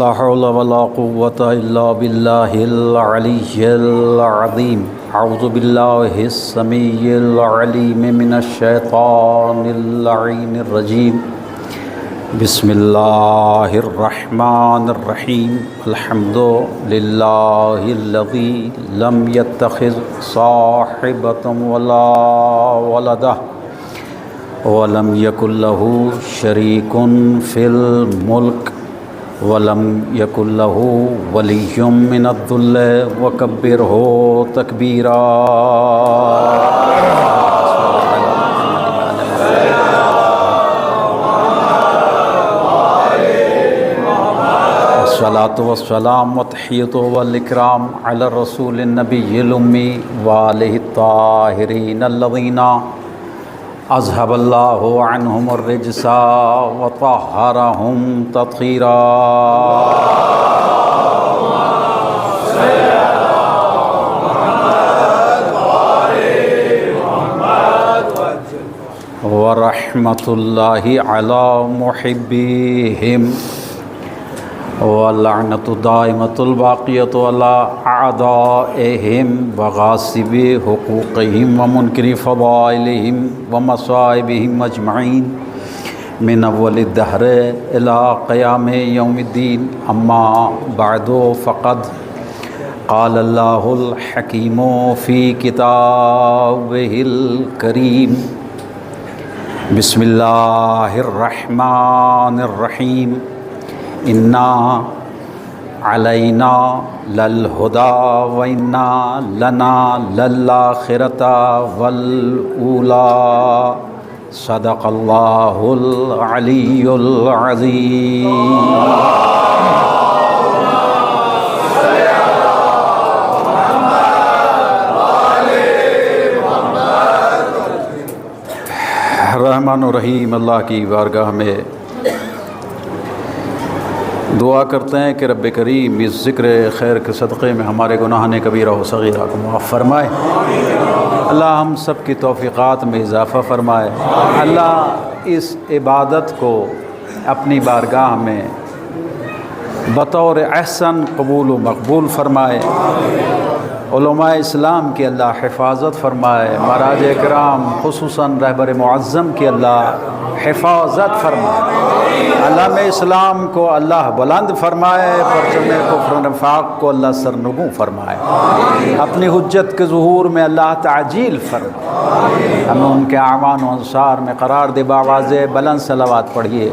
لا حول ولا قوة إلا بالله العلي العظيم. أعوذ بالله السميع العليم من الشيطان اللعين الرجيم. بسم الله الرحمن الرحيم. الحمد لله الذي لم يتخذ صاحبة ولا ولده ولم يكن له شريك في الملك ولم يكن له ولي من الذل وكبره تكبيرا. الصلاة والسلام والتحية والإكرام على الرسول النبي الأمي وآله الطاهرين الذين اذهب الله عنهم الرجس وطهرهم تطهيرا. ورحمة الله على محبيهم واللعنة دائمة الباقية على أعدائهم وغاصب حقوقهم ومنكر فضائلهم ومصائبهم أجمعين من أول الدهر إلى قيام يوم الدين. أما بعد فقد قال الله الحكيم في كتابه الكريم. بسم الله الرحمن الرحيم. إنا علينا للهدى وإنا لنا للآخرة والأولى. صدق الله العلي العظيم. رحمن الرحیم اللہ کی بارگاہ میں دعا کرتے ہیں کہ رب کریم اس ذکر خیر کے صدقے میں ہمارے گناہ کبیرہ و صغیرہ کو معاف فرمائے. اللہ ہم سب کی توفیقات میں اضافہ فرمائے. اللہ اس عبادت کو اپنی بارگاہ میں بطور احسن قبول و مقبول فرمائے. علماء اسلام کی اللہ حفاظت فرمائے. مہاراج اکرام خصوصاً رہبر معظم کی اللہ حفاظت فرمائے. علامہ اسلام کو اللہ بلند فرمائے. پرچم کفر و نفاق کو اللہ سرنگوں فرمائے. اپنی حجت کے ظہور میں اللہ تعجیل فرمائے. ہمیں ان کے اعوان و انصار میں قرار دے. بآواز بلند صلوات پڑھیے.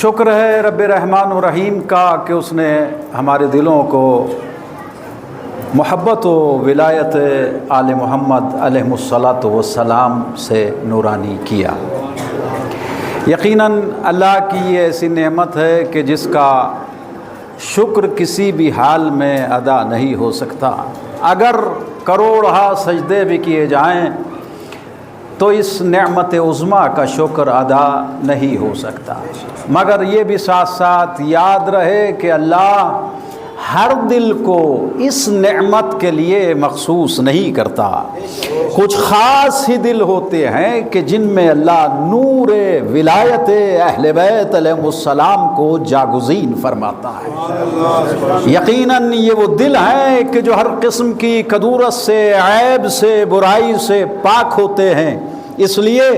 شکر ہے رب رحمان و رحیم کا کہ اس نے ہمارے دلوں کو محبت و ولایت آل محمد علیہ الصلاۃ والسلام سے نورانی کیا. یقیناً اللہ کی یہ ایسی نعمت ہے کہ جس کا شکر کسی بھی حال میں ادا نہیں ہو سکتا. اگر کروڑہا سجدے بھی کیے جائیں تو اس نعمت عظمیٰ کا شکر ادا نہیں ہو سکتا. مگر یہ بھی ساتھ ساتھ یاد رہے کہ اللہ ہر دل کو اس نعمت کے لیے مخصوص نہیں کرتا. کچھ خاص ہی دل ہوتے ہیں کہ جن میں اللہ نور ولایت اہل بیت علیہ السلام کو جاگزین فرماتا ہے. یقیناً یہ وہ دل ہیں کہ جو ہر قسم کی کدورت سے، عیب سے، برائی سے پاک ہوتے ہیں. اس لیے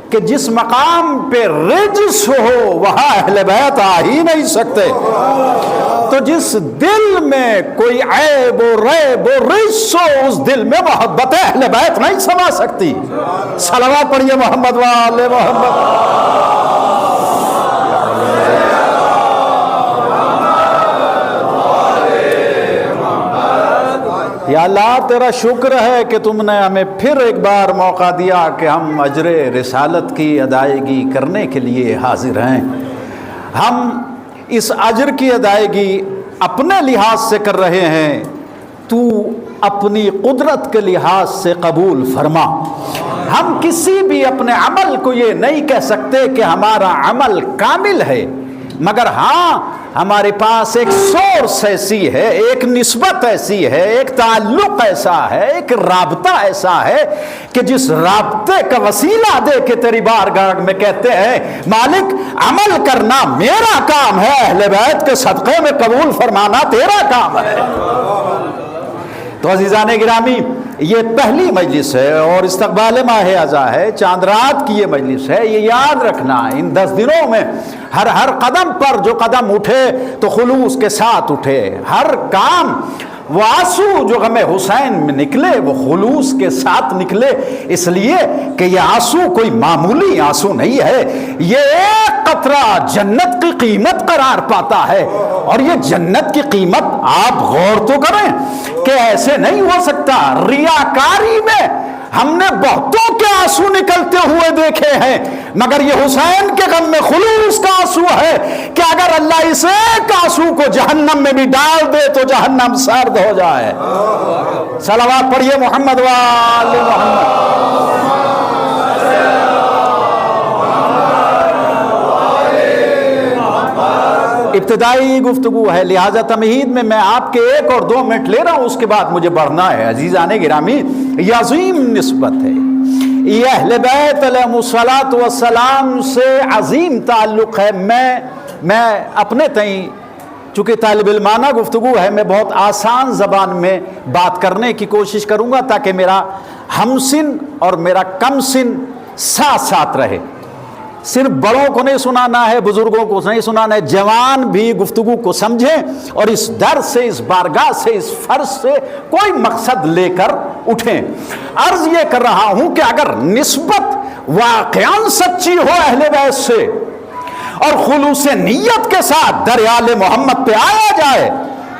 کہ جس مقام پہ رجس ہو وہاں اہل بیت آ ہی نہیں سکتے. تو جس دل میں کوئی عیب و ریب و رجس ہو اس دل میں محبت اہل بیت نہیں سما سکتی. صلوات پڑھیے محمد و آل محمد. یا اللہ تیرا شکر ہے کہ تم نے ہمیں پھر ایک بار موقع دیا کہ ہم اجر رسالت کی ادائیگی کرنے کے لیے حاضر ہیں. ہم اس اجر کی ادائیگی اپنے لحاظ سے کر رہے ہیں. تو اپنی قدرت کے لحاظ سے قبول فرما. ہم کسی بھی اپنے عمل کو یہ نہیں کہہ سکتے کہ ہمارا عمل کامل ہے، مگر ہاں ہمارے پاس ایک سورس ایسی ہے، ایک نسبت ایسی ہے، ایک تعلق ایسا ہے، ایک رابطہ ایسا ہے کہ جس رابطے کا وسیلہ دے کے تیری بارگاہ میں کہتے ہیں مالک عمل کرنا میرا کام ہے، اہل بیت کے صدقے میں قبول فرمانا تیرا کام ہے۔ تو عزیزان گرامی، یہ پہلی مجلس ہے اور استقبال ماہ اعضاء ہے، چاند رات کی یہ مجلس ہے۔ یہ یاد رکھنا ان 10 دنوں میں ہر قدم پر جو قدم اٹھے تو خلوص کے ساتھ اٹھے، ہر کام وہ آنسو جو غم حسین میں نکلے وہ خلوص کے ساتھ نکلے، اس لیے کہ یہ آنسو کوئی معمولی آنسو نہیں ہے، یہ ایک قطرہ جنت کی قیمت قرار پاتا ہے۔ اور یہ جنت کی قیمت آپ غور تو کریں کہ ایسے نہیں ہو سکتا۔ ریاکاری میں ہم نے بہتوں کے آنسو نکلتے ہوئے دیکھے ہیں، مگر یہ حسین کے غم میں خلوص کا آنسو ہے کہ اگر اللہ اس ایک آنسو کو جہنم میں بھی ڈال دے تو جہنم سرد ہو جائے۔ صلوات پڑھیے محمد و آل محمد۔ ابتدائی گفتگو ہے، لہذا تمہید میں میں آپ کے 1 اور 2 منٹ لے رہا ہوں، اس کے بعد مجھے بڑھنا ہے۔ عزیزان گرامی، یہ عظیم نسبت ہے، یہ اہل بیت علیہ الصلاۃ والسلام سے عظیم تعلق ہے۔ میں اپنے تئیں چونکہ طالب علمانہ گفتگو ہے، میں بہت آسان زبان میں بات کرنے کی کوشش کروں گا تاکہ میرا ہم سن اور میرا کم سن ساتھ ساتھ رہے۔ صرف بڑوں کو نہیں سنانا ہے، بزرگوں کو نہیں سنانا ہے، جوان بھی گفتگو کو سمجھیں اور اس در سے، اس بارگاہ سے، اس فرض سے کوئی مقصد لے کر اٹھیں۔ عرض یہ کر رہا ہوں کہ اگر نسبت واقعاً سچی ہو اہل بیت سے اور خلوص نیت کے ساتھ در آل محمد پہ آیا جائے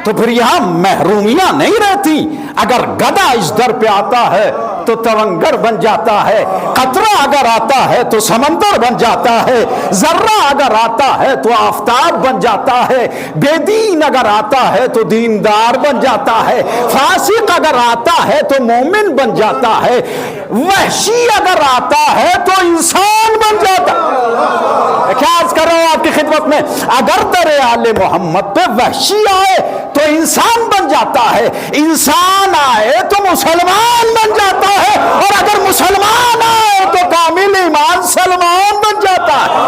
تو پھر یہاں محرومیاں نہیں رہتی۔ اگر گدھا اس در پہ آتا ہے تو تونگر بن جاتا ہے، قطرہ اگر آتا ہے تو سمندر بن جاتا ہے، ذرہ اگر آتا ہے تو آفتاب بن جاتا ہے، بے دین اگر آتا ہے تو دیندار بن جاتا ہے، فاسق اگر آتا ہے تو مومن بن جاتا ہے، وحشی اگر آتا ہے تو انسان بن جاتا ہے۔ کیا عرض کر رہا ہوں آپ کی خدمت میں، اگر در آل محمد پہ وحشی آئے تو انسان بن جاتا ہے، انسان آئے تو مسلمان بن جاتا ہے، اور اگر مسلمان آئے تو کامل ایمان سلمان بن جاتا ہے۔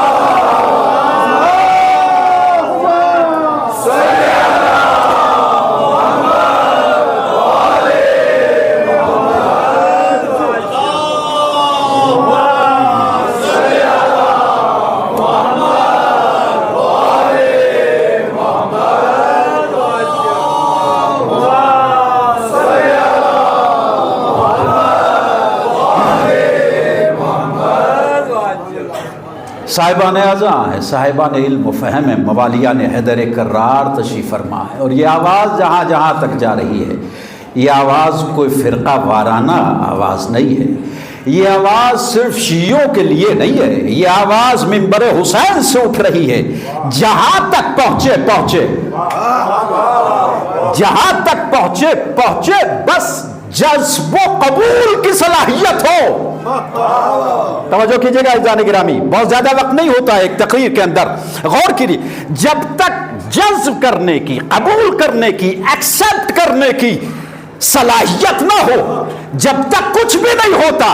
صاحبان اعضاء ہیں، صاحبان علم و فہم ہیں، موالیان حیدر کرار تشریف فرما ہے، اور یہ آواز جہاں جہاں تک جا رہی ہے یہ آواز کوئی فرقہ وارانہ آواز نہیں ہے، یہ آواز صرف شیعوں کے لیے نہیں ہے، یہ آواز منبر حسین سے اٹھ رہی ہے۔ جہاں تک پہنچے جہاں تک پہنچے بس جذب و قبول کی صلاحیت ہو۔ توجہ کیجئے گا عزیزان گرامی، بہت زیادہ وقت نہیں ہوتا ہے ایک تقریر کے اندر، غور کیجئے۔ جب تک جذب کرنے کی، قبول کرنے کی، ایکسپٹ کرنے کی صلاحیت نہ ہو، جب تک کچھ بھی نہیں ہوتا۔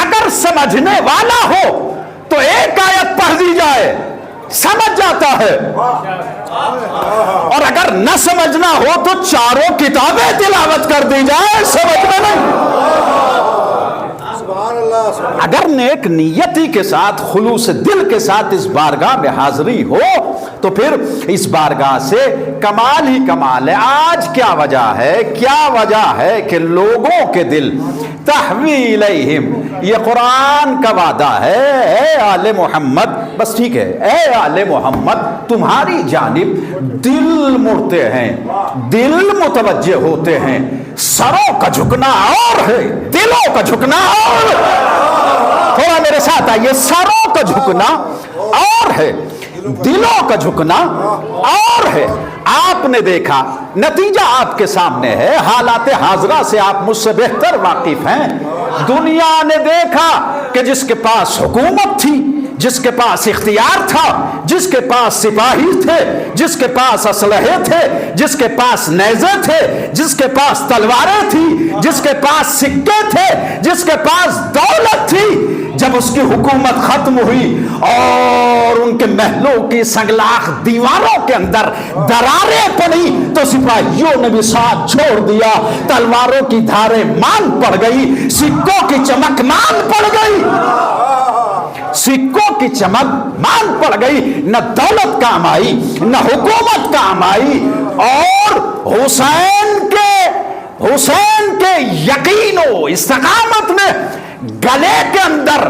اگر سمجھنے والا ہو تو ایک آیت پڑھ دی جائے سمجھ جاتا ہے، اور اگر نہ سمجھنا ہو تو 4 کتابیں تلاوت کر دی جائے، سمجھ میں نہیں۔ اگر نیک نیتی کے ساتھ، خلوص دل کے ساتھ اس بارگاہ میں حاضری ہو تو پھر اس بارگاہ سے کمال ہی کمال ہے۔ آج کیا وجہ ہے کہ لوگوں کے دل تحوی الیہم، یہ قرآن کا وعدہ ہے، اے آل محمد، بس ٹھیک ہے، اے آل محمد تمہاری جانب دل مڑتے ہیں، دل متوجہ ہوتے ہیں، سروں کا جھکنا اور ہے، دلوں کا جھکنا اور ہے۔ تھوڑا میرے ساتھ آئیے، سروں کا جھکنا اور ہے، دلوں کا جھکنا اور ہے۔ آپ نے دیکھا، نتیجہ آپ کے سامنے ہے، حالات حاضرہ سے آپ مجھ سے بہتر واقف ہیں۔ دنیا نے دیکھا کہ جس کے پاس حکومت تھی، جس کے پاس اختیار تھا، جس کے پاس سپاہی تھے، جس کے پاس اسلحے تھے، جس کے پاس نیزے تھے، جس کے پاس تلواریں تھی، جس کے پاس سکے تھے، جس کے پاس دولت تھی، جب اس کی حکومت ختم ہوئی اور ان کے محلوں کی سنگلاخ دیواروں کے اندر دراریں پڑی تو سپاہیوں نے بھی ساتھ چھوڑ دیا، تلواروں کی دھاریں مان پڑ گئی، سکوں کی چمک مان پڑ گئی، سکوں کی چمک مان پڑ گئی، نہ دولت کام آئی نہ حکومت کام آئی، اور حسین کے یقین و استقامت نے گلے کے اندر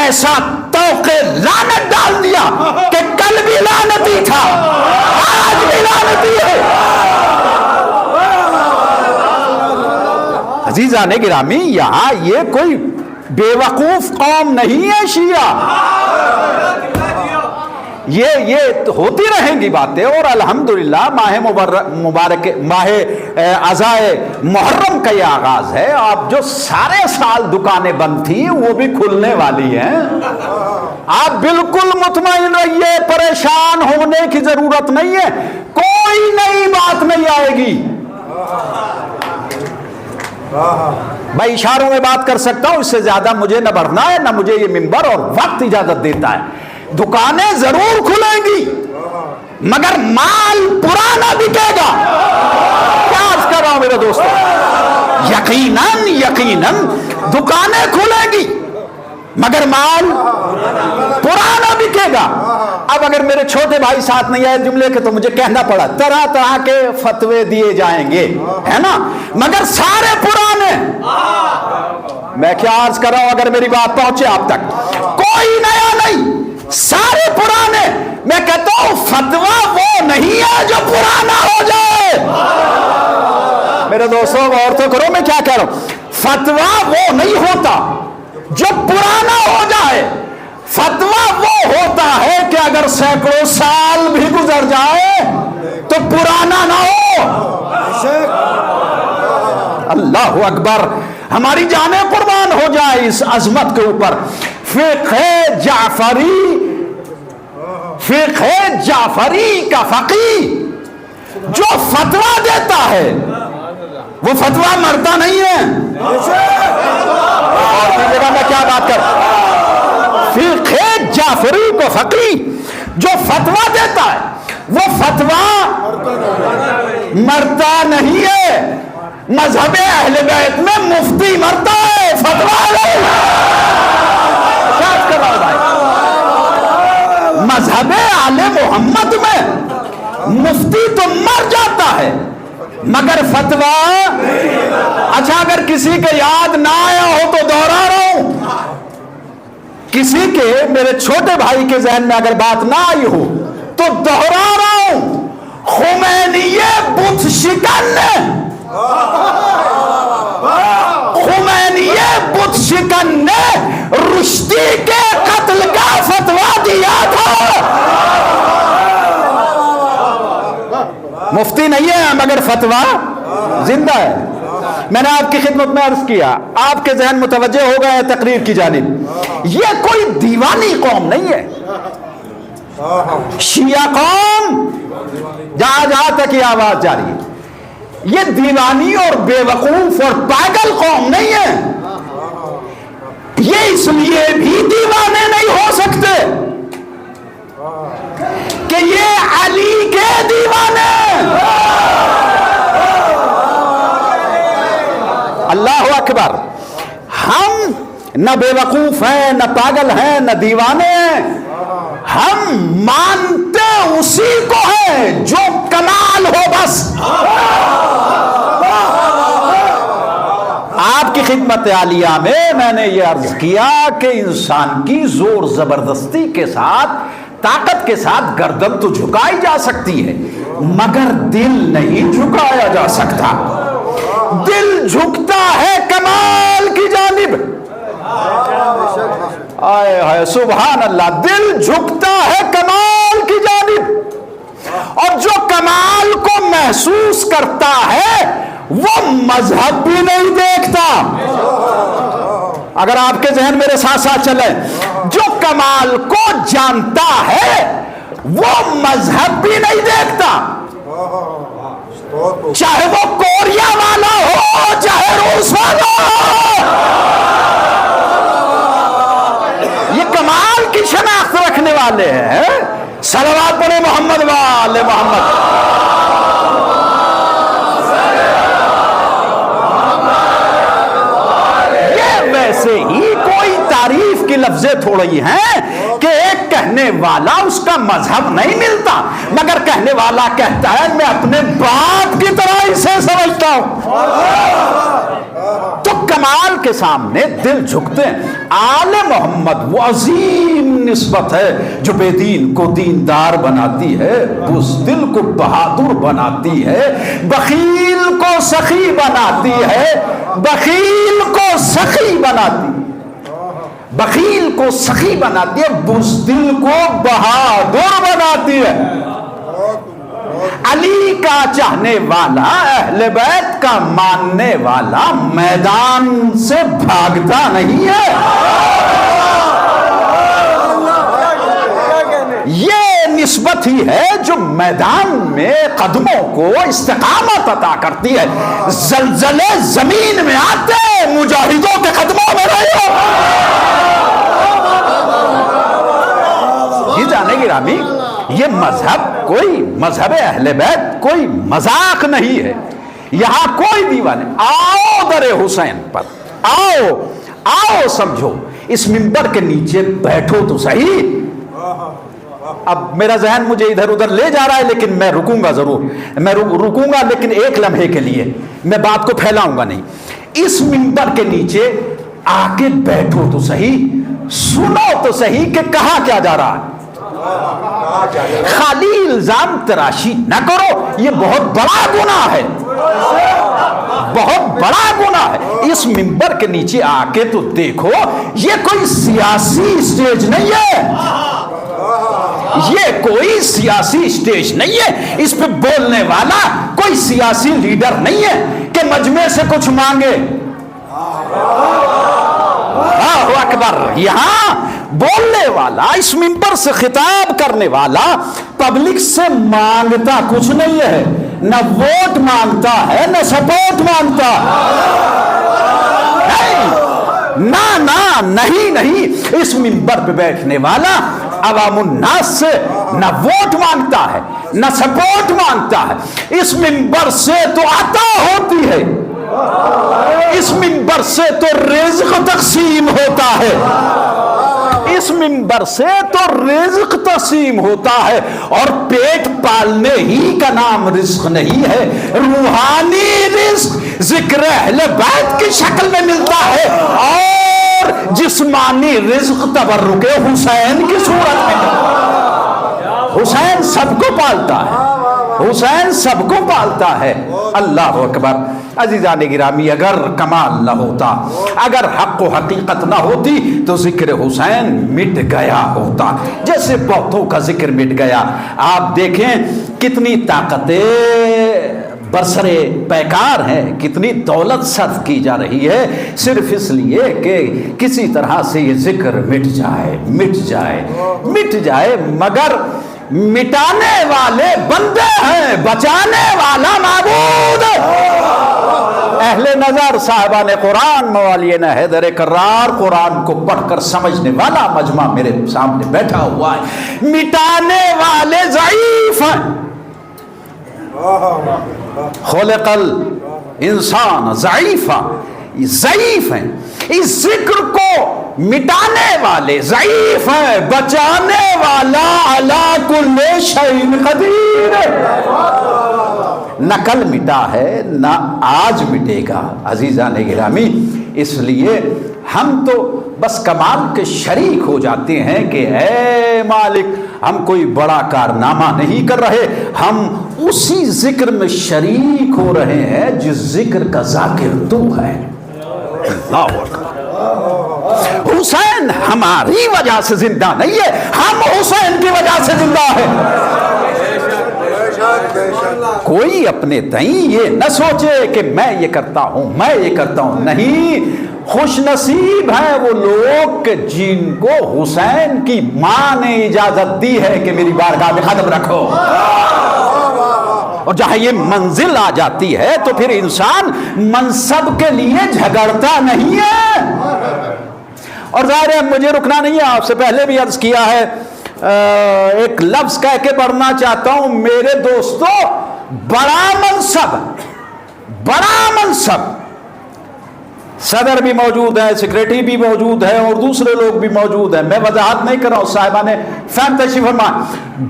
ایسا توق لعنت ڈال دیا کہ کل بھی لعنتی تھا، آج بھی لعنتی ہے۔ عزیزان گرامی، یہاں یہ کوئی بے وقوف قوم نہیں ہے شیعہ، یہ ہوتی رہیں گی باتیں، اور الحمدللہ ماہ عزائے محرم کا یہ آغاز ہے، آپ جو سارے سال دکانیں بند تھیں وہ بھی کھلنے والی ہیں، آپ بالکل مطمئن رہیے، پریشان ہونے کی ضرورت نہیں ہے، کوئی نئی بات نہیں آئے گی۔ میں اشاروں میں بات کر سکتا ہوں، اس سے زیادہ مجھے نہ بڑھنا ہے، نہ مجھے یہ منبر اور وقت اجازت دیتا ہے۔ دکانیں ضرور کھلیں گی مگر مال پرانا بکے گا، کیا عرض کر رہا ہوں میرے دوستو، یقیناً دکانیں کھلیں گی مگر مال پرانا بکے گا۔ اب اگر میرے چھوٹے بھائی ساتھ نہیں آئے جملے کے تو مجھے کہنا پڑا، طرح طرح کے فتوے دیے جائیں گے، ہے نا، مگر سارے پرانے۔ میں کیا عرض کر رہا ہوں، اگر میری بات پہنچے آپ تک، کوئی نیا نہیں، سارے پرانے۔ میں کہتا ہوں فتویٰ وہ نہیں ہے جو پرانا ہو جائے، میرے دوستوں غور تو کرو میں کیا کہہ رہا ہوں، فتویٰ وہ نہیں ہوتا جو پرانا ہو جائے، فتویٰ وہ ہوتا ہے کہ اگر سینکڑوں سال بھی گزر جائے تو پرانا نہ ہو۔ اللہ اکبر، ہماری جانیں قربان ہو جائے اس عظمت کے اوپر۔ فقہ جعفری کا فقیہ جو فتویٰ دیتا ہے وہ فتویٰ مرتا نہیں ہے، اور جگہ میں کیا بات کر، فقہ جعفری کو فقیہ جو فتویٰ دیتا ہے وہ فتویٰ مرتا نہیں ہے۔ مذہب اہل بیت میں مفتی مرتا ہے، فتویٰ نہیں۔ کیا کر رہا ہوں بھائی، مذہب آل محمد میں مفتی تو مر جاتا ہے مگر فتویٰ، اچھا اگر کسی کے یاد نہ آیا ہو تو دوہرا رہا ہوں، کسی کے میرے چھوٹے بھائی کے ذہن میں اگر بات نہ آئی ہو تو دوہرا رہا ہوں، خمینی بت شکن نے، خمینی بت شکن نے رشدی کے قتل کا فتویٰ دیا تھا۔ مفتی نہیں ہے مگر فتویٰ زندہ ہے۔ میں نے آپ کی خدمت میں عرض کیا، آپ کے ذہن متوجہ ہو گئے ہیں تقریر کی جانب، یہ کوئی دیوانی قوم نہیں ہے، شیعہ قوم جہاں جہاں تک یہ آواز جاری ہے، یہ دیوانی اور بے وقوف اور پاگل قوم نہیں ہے، یہ اس لیے بھی دیوانے نہیں ہو سکتے کہ یہ علی کے دیوانے۔ اللہ اکبر، ہم نہ بے وقوف ہیں، نہ پاگل ہیں، نہ دیوانے ہیں، ہم مانتے اسی کو ہے جو کمال ہو بس۔ آپ کی خدمت عالیہ میں نے یہ عرض کیا کہ انسان کی زور زبردستی کے ساتھ، طاقت کے ساتھ گردن تو جھکائی جا سکتی ہے مگر دل نہیں جھکایا جا سکتا۔ دل جھکتا ہے کمال کی جانب، آئے ہائے سبحان اللہ، دل جھکتا ہے کمال کی جانب، اور جو کمال کو محسوس کرتا ہے وہ مذہب بھی نہیں دیکھتا۔ اگر آپ کے ذہن میرے ساتھ ساتھ چلیں، جو کمال کو جانتا ہے وہ مذہب بھی نہیں دیکھتا، چاہے وہ کوریا والا ہو چاہے روس والا ہو، یہ کمال کی شناخت رکھنے والے ہیں۔ صلوات پڑھے محمد وآل محمد۔ یہ ویسے ہی کوئی تعریف کی لفظیں تھوڑی ہیں کہ ایک کہنے والا اس کا مذہب نہیں ملتا، مگر کہنے والا کہتا ہے میں اپنے باپ کی طرح اسے سمجھتا ہوں۔ تو کمال کے سامنے دل جھکتے ہیں۔ آل محمد وہ عظیم نسبت ہے جو بے دین کو دیندار بناتی ہے، بزدل کو بہادر بناتی ہے، بخیل کو سخی بناتی ہے، بخیل کو سخی بناتی ہے، بخیل کو سخی بناتی ہے، بزدل کو بہادر بناتی ہے۔ علی کا چاہنے والا، اہل بیت کا ماننے والا میدان سے بھاگتا نہیں ہے۔ یہ نسبت ہی ہے جو میدان میں قدموں کو استقامت عطا کرتی ہے۔ زلزلے زمین میں آتے مجاہدوں کے قدموں میں نہیں ہو۔ یہ جانے گرامی، یہ مذہب کوئی مذہب اہل بیت کوئی مذاق نہیں ہے۔ یہاں کوئی دیوانے آؤ در حسین پر، آؤ سمجھو، اس منبر کے نیچے بیٹھو تو صحیح۔ اب میرا ذہن مجھے ادھر ادھر لے جا رہا ہے لیکن میں رکوں گا ضرور، میں رکوں گا لیکن ایک لمحے کے لیے، میں بات کو پھیلاؤں گا نہیں۔ اس منبر کے نیچے آ کے بیٹھو تو صحیح، سنو تو صحیح کہ کہا کیا جا رہا ہے۔ خالی الزام تراشی نہ کرو، یہ بہت بڑا گناہ ہے، بہت بڑا گناہ ہے۔ اس منبر کے نیچے آ کے تو دیکھو، یہ کوئی سیاسی اسٹیج نہیں ہے، یہ کوئی سیاسی اسٹیج نہیں ہے، اس پہ بولنے والا کوئی سیاسی لیڈر نہیں ہے کہ مجمع سے کچھ مانگے۔ اللہ اکبر، یہاں بولنے والا، اس منبر سے خطاب کرنے والا پبلک سے مانگتا کچھ نہیں ہے، نہ ووٹ مانگتا ہے نہ سپورٹ مانگتا، نہیں، اس منبر پہ بیٹھنے والا عوام الناس سے نہ ووٹ مانگتا ہے نہ سپورٹ مانگتا ہے، اس منبر سے تو عطا ہوتی ہے، اس منبر سے تو رزق تقسیم ہوتا ہے، اس منبر سے تو رزق تقسیم ہوتا ہے، اور پیٹ پالنے ہی کا نام رزق نہیں ہے، روحانی رزق ذکر اہل بیت کی شکل میں ملتا ہے، اور جسمانی رزق تبرک حسین کی صورت میں ملتا ہے۔ حسین سب کو پالتا ہے، حسین سب کو پالتا ہے۔ اللہ اکبر۔ عزیزان گرامی، اگر کمال نہ ہوتا، اگر حق و حقیقت نہ ہوتی تو ذکر حسین مٹ گیا ہوتا، جیسے بہتوں کا ذکر مٹ گیا۔ آپ دیکھیں کتنی طاقتیں برسرے پیکار ہیں، کتنی دولت صرف کی جا رہی ہے صرف اس لیے کہ کسی طرح سے یہ ذکر مٹ جائے، مگر مٹانے والے بندے ہیں، بچانے والا معبود۔ اہل نظر صاحبان قرآن موالین حیدر کرار قرآن کو پڑھ کر سمجھنے والا مجمع میرے سامنے بیٹھا ہوا ہے، مٹانے والے ضعیف ہیں۔ خلق الانسان ضعیفا، ضعیف ہیں، اس ذکر کو مٹانے والے ضعیف ہیں، بچانے والا علی کل شیء قدیر۔ نہ کل مٹا ہے نہ آج مٹے گا۔ عزیزان گرامی، اس لیے ہم تو بس کمال کے شریک ہو جاتے ہیں کہ اے مالک، ہم کوئی بڑا کارنامہ نہیں کر رہے، ہم اسی ذکر میں شریک ہو رہے ہیں جس ذکر کا ذاکر تو ہے۔ اللہ اکبر۔ حسین ہماری وجہ سے زندہ نہیں ہے، ہم حسین کی وجہ سے زندہ ہیں۔ کوئی اپنے تئیں یہ نہ سوچے کہ میں یہ کرتا ہوں، میں یہ کرتا ہوں، نہیں، خوش نصیب ہیں وہ لوگ کہ جن کو حسین کی ماں نے اجازت دی ہے کہ میری بارگاہ میں قدم رکھو. اور جہاں یہ منزل آ جاتی ہے تو پھر انسان منصب کے لیے جھگڑتا نہیں ہے. اور ظاہر ہے مجھے رکنا نہیں ہے، آپ سے پہلے بھی عرض کیا ہے، ایک لفظ کہہ کے پڑھنا چاہتا ہوں. میرے دوستو، بڑا منصب، صدر بھی موجود ہے، سیکریٹری بھی موجود ہے اور دوسرے لوگ بھی موجود ہیں، میں وضاحت نہیں کر رہا ہوں، صاحبہ نے فہم تشریف فرمائے.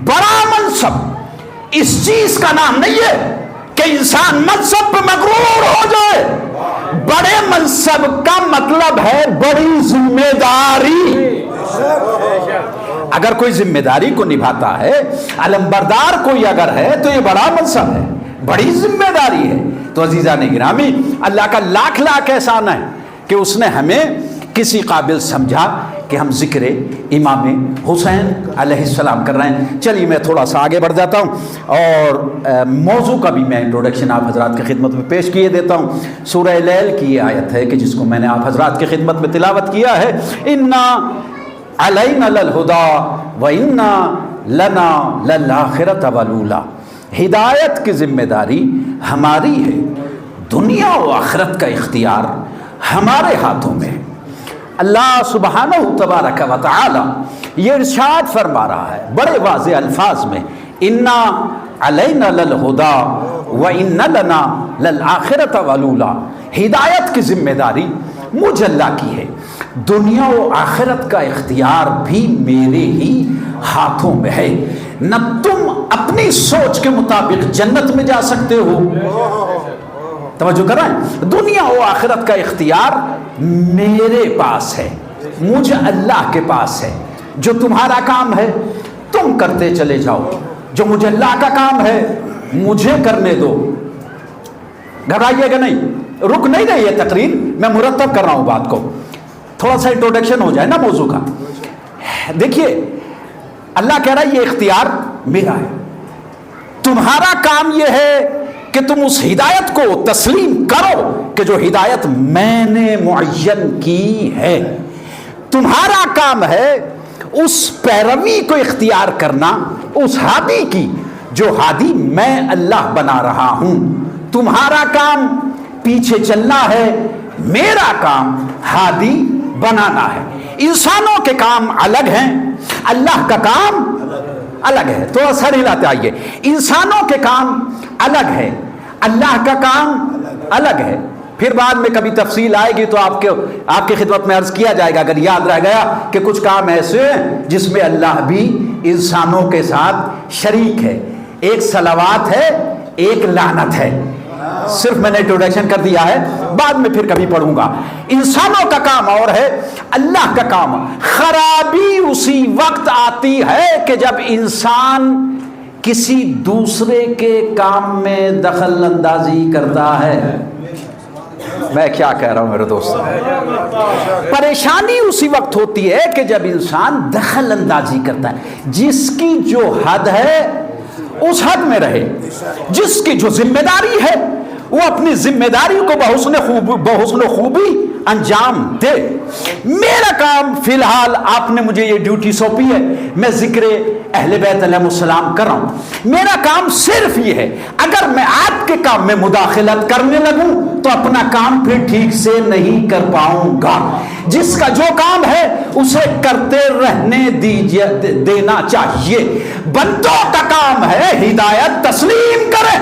بڑا منصب اس چیز کا نام نہیں ہے کہ انسان منصب پہ مغرور ہو جائے. بڑے منصب کا مطلب ہے بڑی ذمہ داری. اگر کوئی ذمہ داری کو نبھاتا ہے، علمبردار کوئی اگر ہے تو یہ بڑا منصب ہے، بڑی ذمہ داری ہے. تو عزیزان گرامی، اللہ کا لاکھ لاکھ احسان ہے کہ اس نے ہمیں کسی قابل سمجھا کہ ہم ذکر امام حسین علیہ السلام کر رہے ہیں. چلیے میں تھوڑا سا آگے بڑھ جاتا ہوں اور موضوع کا بھی میں انٹروڈکشن آپ حضرات کی خدمت میں پیش کیے دیتا ہوں. سورہ لیل کی یہ آیت ہے کہ جس کو میں نے آپ حضرات کی خدمت میں تلاوت کیا ہے. انا علینا للہدی و انا لنا للآخرۃ والأولی. ہدایت کی ذمہ داری ہماری ہے، دنیا و آخرت کا اختیار ہمارے ہاتھوں میں. اللہ سبحانہ تبارک و تعالی یہ ارشاد فرما رہا ہے بڑے واضح الفاظ میں، انا علینا للہدی و انا لنا للآخرۃ والأولی. ہدایت کی ذمہ داری مجھ اللہ کی ہے، دنیا و آخرت کا اختیار بھی میرے ہی ہاتھوں میں ہے. نہ تم اپنی سوچ کے مطابق جنت میں جا سکتے ہو، توجہ کر رہے ہیں، دنیا و آخرت کا اختیار میرے پاس ہے، مجھے اللہ کے پاس ہے. جو تمہارا کام ہے تم کرتے چلے جاؤ، جو مجھے اللہ کا کام ہے مجھے کرنے دو. گھبرائیے گا نہیں، رک نہیں رہی ہے تقریر، میں مرتب کر رہا ہوں بات کو، تھوڑا سا انٹروڈکشن ہو جائے نا موضوع کا. دیکھیے اللہ کہہ رہا ہے یہ اختیار میرا ہے، تمہارا کام یہ ہے کہ تم اس ہدایت کو تسلیم کرو کہ جو ہدایت میں نے معین کی ہے. تمہارا کام ہے اس پیروی کو اختیار کرنا اس ہادی کی جو ہادی میں اللہ بنا رہا ہوں. تمہارا کام پیچھے چلنا ہے، میرا کام ہادی بنانا ہے. انسانوں کے کام الگ ہیں، اللہ کا کام الگ ہے. تو سر ہلاتے آئیے، انسانوں کے کام الگ ہے، اللہ کا کام الگ ہے. پھر بعد میں کبھی تفصیل آئے گی تو آپ کی خدمت میں عرض کیا جائے گا اگر یاد رہ گیا کہ کچھ کام ایسے ہیں جس میں اللہ بھی انسانوں کے ساتھ شریک ہے. ایک صلوات ہے، ایک لعنت ہے. صرف میں نے انٹروڈکشن کر دیا ہے، بعد میں پھر کبھی پڑھوں گا. انسانوں کا کام اور ہے، اللہ کا کام. خرابی اسی وقت آتی ہے کہ جب انسان کسی دوسرے کے کام میں دخل اندازی کرتا ہے. میں کیا کہہ رہا ہوں میرے دوست، پریشانی اسی وقت ہوتی ہے کہ جب انسان دخل اندازی کرتا ہے. جس کی جو حد ہے اس حد میں رہے، جس کی جو ذمہ داری ہے وہ اپنی ذمہ داری کو بحسن خوبی انجام دے. میرا کام فی الحال آپ نے مجھے یہ ڈیوٹی سونپی ہے، میں ذکر اہل بیت علیہ السلام کر رہا ہوں. میرا کام صرف یہ ہے، اگر میں آپ کے کام میں مداخلت کرنے لگوں تو اپنا کام پھر ٹھیک سے نہیں کر پاؤں گا. جس کا جو کام ہے اسے کرتے رہنے دینا چاہیے. بندوں کا کام ہے ہدایت تسلیم کرے،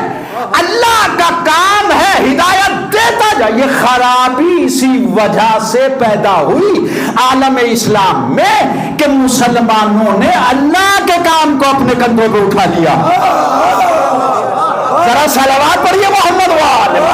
اللہ کا کام ہے ہدایت دیتا جائے. یہ خرابی اسی وجہ سے پیدا ہوئی عالم اسلام میں کہ مسلمانوں نے اللہ کے کام کو اپنے کندھوں پہ اٹھا لیا. ذرا صلوات پڑھیے محمد وآلہ.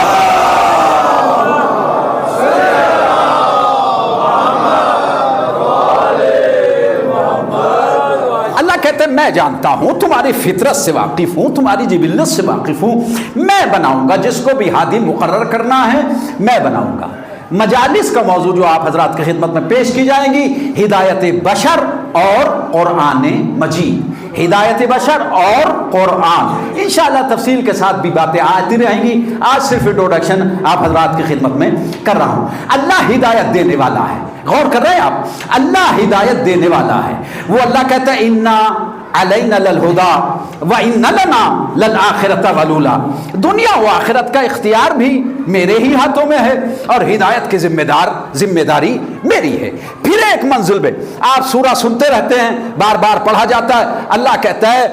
اللہ کہتے ہیں میں جانتا ہوں، تمہاری فطرت سے واقف ہوں، تمہاری جبلت سے واقف ہوں. میں بناؤں گا جس کو بھی ہادی مقرر کرنا ہے، میں بناؤں گا. مجالس کا موضوع جو آپ حضرات کی خدمت میں پیش کی جائیں گی، ہدایت بشر اور قرآن مجید. ہدایت بشر اور قرآن، انشاءاللہ تفصیل کے ساتھ بھی باتیں آتی رہیں گی، آج صرف انٹروڈکشن آپ حضرات کی خدمت میں کر رہا ہوں۔ اللہ ہدایت دینے والا ہے، غور کر رہے ہیں آپ، اللہ ہدایت دینے والا ہے۔ وہ اللہ کہتا ہے اِنَّا عَلَيْنَا لَلْهُدَىٰ وَإِنَّ لَنَا لَلْآخِرَةَ وَالْأُولَىٰ، دنیا و آخرت کا اختیار بھی میرے ہی ہاتھوں میں ہے اور ہدایت کی ذمہ داری میری ہے۔ پھر ایک منزل پہ آپ سورہ سنتے رہتے ہیں، بار بار پڑھا جاتا ہے، اللہ کہتا ہے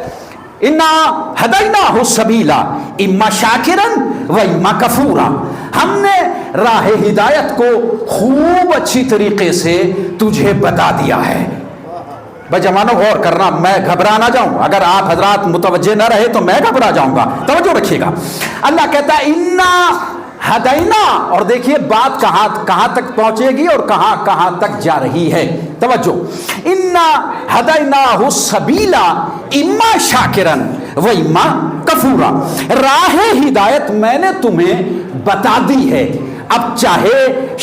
اِنَّا هَدَيْنَاهُ السَّبِيلَ إِمَّا شَاكِرًا وَإِمَّا كَفُورًا، ہم نے راہ ہدایت کو خوب اچھی طریقے سے تجھے بتا دیا ہے۔ بھائی جوانوں غور کرنا، میں گھبرا نہ جاؤں، اگر آپ حضرات متوجہ نہ رہے تو میں گھبرا جاؤں گا، توجہ رکھیے گا۔ اللہ کہتا ہے اِنَّا ہدینا، اور دیکھیے بات کہاں تک پہنچے گی اور کہاں تک جا رہی ہے، توجہ۔ اِنَّا ہدیناہ السبیل اِمَّا شَاکِرًا وَإِمَّا کَفُورًا، راہ ہدایت میں نے تمہیں بتا دی ہے، اب چاہے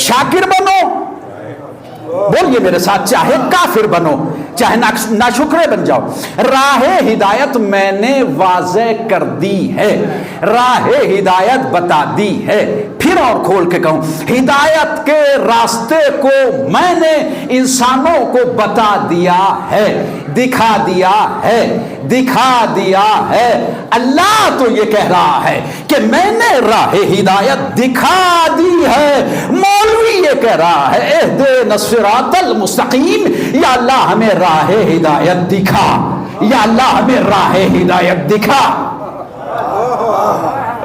شاکر بنو، بولیے میرے ساتھ، چاہے کافر بنو، چاہے ناشکرے بن جاؤ، راہ ہدایت میں نے واضح کر دی ہے، راہ ہدایت بتا دی ہے۔ پھر اور کھول کے کہوں، ہدایت کے راستے کو میں نے انسانوں کو بتا دیا ہے، دکھا دیا ہے۔ اللہ تو یہ کہہ رہا ہے کہ میں نے راہ ہدایت دکھا دی ہے، مولوی یہ کہہ رہا ہے اہدنا الصراط المستقیم، یا اللہ ہمیں راہ ہدایت دکھا، یا اللہ ہمیں راہ ہدایت دکھا۔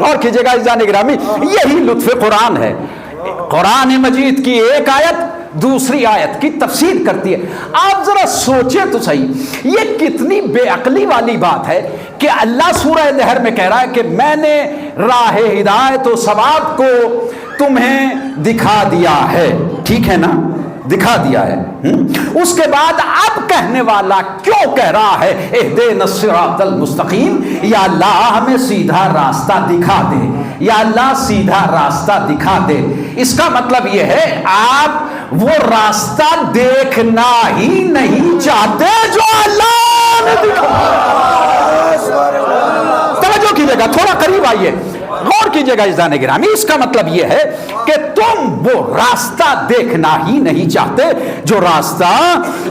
اور کیجئے گا عزیزان گرامی، یہی لطف قرآن ہے، قرآن مجید کی ایک آیت دوسری آیت کی تفسیر کرتی ہے۔ آپ ذرا سوچیں تو صحیح، یہ کتنی بے عقلی والی بات ہے کہ اللہ سورہ دہر میں کہہ رہا ہے کہ میں نے راہ ہدایت و ثواب کو تمہیں دکھا دیا ہے، ٹھیک ہے نا، دکھا دیا ہے۔ اس کے بعد اب کہنے والا کیوں کہہ رہا ہے اہدنا الصراط المستقیم، یا اللہ ہمیں سیدھا راستہ دکھا دے، یا اللہ سیدھا راستہ دکھا دے۔ اس کا مطلب یہ ہے آپ وہ راستہ دیکھنا ہی نہیں چاہتے جو اللہ نے دکھایا۔ توجہ کیجئے گا، تھوڑا قریب آئیے، غور کیجئے گا عزیزان گرامی، اس کا مطلب یہ ہے کہ تم وہ راستہ دیکھنا ہی نہیں چاہتے جو راستہ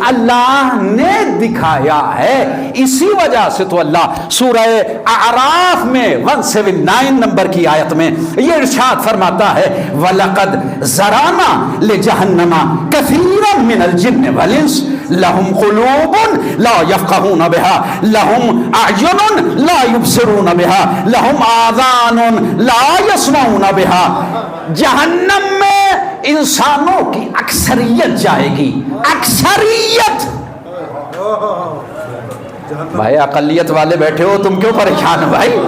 اللہ نے دکھایا ہے۔ اسی وجہ سے تو اللہ سورہ اعراف میں 179 نمبر کی آیت میں یہ ارشاد فرماتا ہے وَلَقَدْ زَرَعْنَا لِجَهَنَّمَ كَثِيرًا مِنَ الْجِنِّ وَالْإِنسِ لَهُمْ قُلُوبٌ لَا يَفْقَهُونَ بِهَا لَهُمْ أَعْيُنٌ لَا يُبْصِرُونَ بِهَا لَهُمْ آذَانٌ لَا يَسْمَعُونَ بِهَا۔ جہنم میں انسانوں کی اکثریت جائے گی، اکثریت۔ بھائی اقلیت والے بیٹھے ہو، تم کیوں پریشان ہو بھائی؟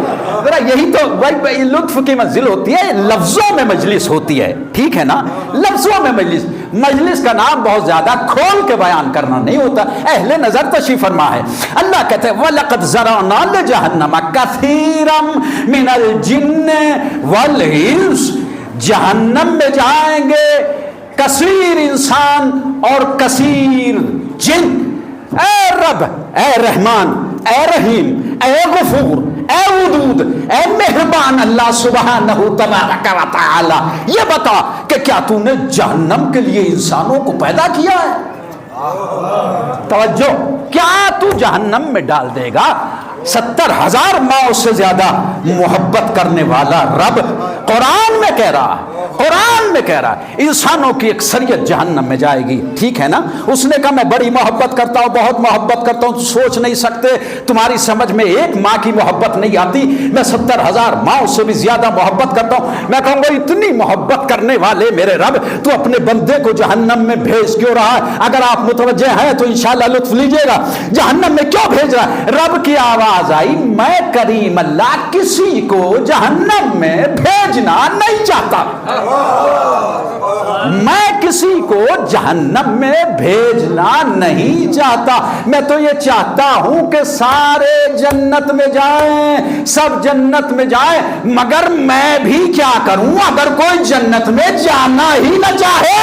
ذرا یہی تو بھائی لطف کی منزل ہوتی ہے، لفظوں میں مجلس ہوتی ہے، ٹھیک ہے نا، لفظوں میں مجلس کا نام بہت زیادہ کھول کے بیان کرنا نہیں ہوتا، اہل نظر تشریف فرما ہے۔ اللہ کہتے ہیں وَلَقَدْ زَرَعْنَا لِجَهَنَّمَ كَثِيرًا مِنَ الْجِنِّ وَالْإِنسِ، جہنم میں جائیں گے کثیر انسان اور کثیر جن۔ اے رب، اے رحمان، اے رحیم، اے غفور، اے ودود، اے مہربان اللہ سبحانہ تبارک و تعالی، یہ بتا کہ کیا تو نے جہنم کے لیے انسانوں کو پیدا کیا ہے؟ توجہ، کیا تو جہنم میں ڈال دے گا 70,000 ماؤں سے زیادہ محبت کرنے والا رب قرآن میں کہہ رہا ہے، قرآن میں کہہ رہا ہے انسانوں کی اکثریت جہنم میں جائے گی، ٹھیک ہے نا۔ اس نے کہا میں بڑی محبت کرتا ہوں، بہت محبت کرتا ہوں، سوچ نہیں سکتے، تمہاری سمجھ میں ایک ماں کی محبت نہیں آتی، میں 70,000 ماؤں سے بھی زیادہ محبت کرتا ہوں۔ میں کہوں گا اتنی محبت کرنے والے میرے رب تو اپنے بندے کو جہنم میں بھیج کیوں رہا ہے؟ اگر آپ متوجہ ہیں تو انشاءاللہ لطف لیجئے گا، جہنم میں کیوں بھیج رہا ہے؟ رب کی آواز آئی میں کریم اللہ کسی کو جہنم میں بھیجنا نہیں چاہتا، میں کسی کو جہنم میں بھیجنا نہیں چاہتا، میں تو یہ چاہتا ہوں کہ سارے جنت میں جائیں، سب جنت میں جائیں، مگر میں بھی کیا کروں اگر کوئی جنت میں جانا ہی نہ چاہے؟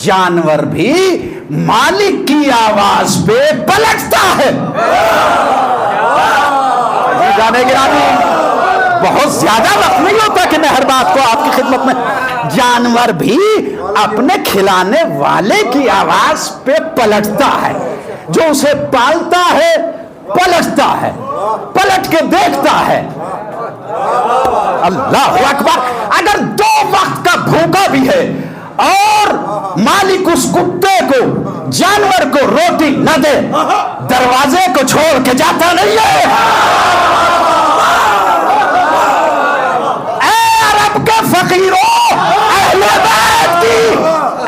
جانور بھی مالک کی آواز پہ پلٹتا ہے۔ جانے گرامی، بہت زیادہ وقت نہیں ہوتا کہ میں ہر بات کو آپ کی خدمت میں، جانور بھی اپنے کھلانے والے کی آواز پہ پلٹتا ہے، جو اسے پالتا ہے پلٹتا ہے، پلٹ کے دیکھتا ہے۔ اللہ اکبر، اگر 2 وقت کا بھوکا بھی ہے اور مالک اس کتے کو، جانور کو روٹی نہ دے، دروازے کو چھوڑ کے جاتا نہیں ہے۔ اے عرب کے فقیروں،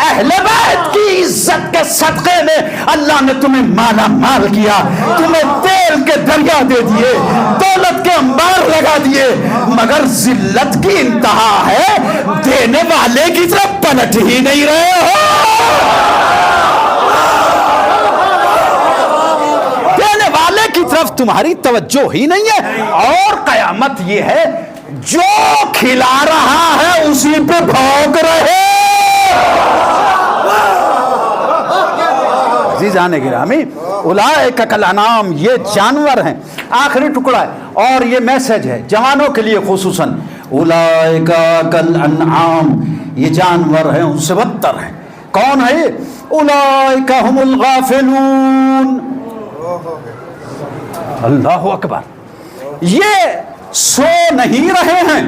اہل بیت کی عزت کے صدقے میں اللہ نے تمہیں مالا مال کیا، تمہیں تیل کے دریا دے دیے، دولت کے انبار لگا دیے، مگر ذلت کی انتہا ہے، دینے والے کی طرف پلٹ ہی نہیں رہے ہو۔ دینے والے کی طرف تمہاری توجہ ہی نہیں ہے۔ اور قیامت یہ ہے، جو کھلا رہا ہے اسی پہ بھونک رہے۔ عزیزان گرامی، اولئک کالانعام، یہ جانور ہیں۔ آخری ٹکڑا ہے اور یہ میسج ہے جوانوں کے لیے خصوصاً، اولئک کالانعام، یہ جانور ہیں ان سے بدتر ہیں۔ کون ہے؟ اولئک هم الغافلون۔ اللہ اکبر، یہ سو نہیں رہے ہیں۔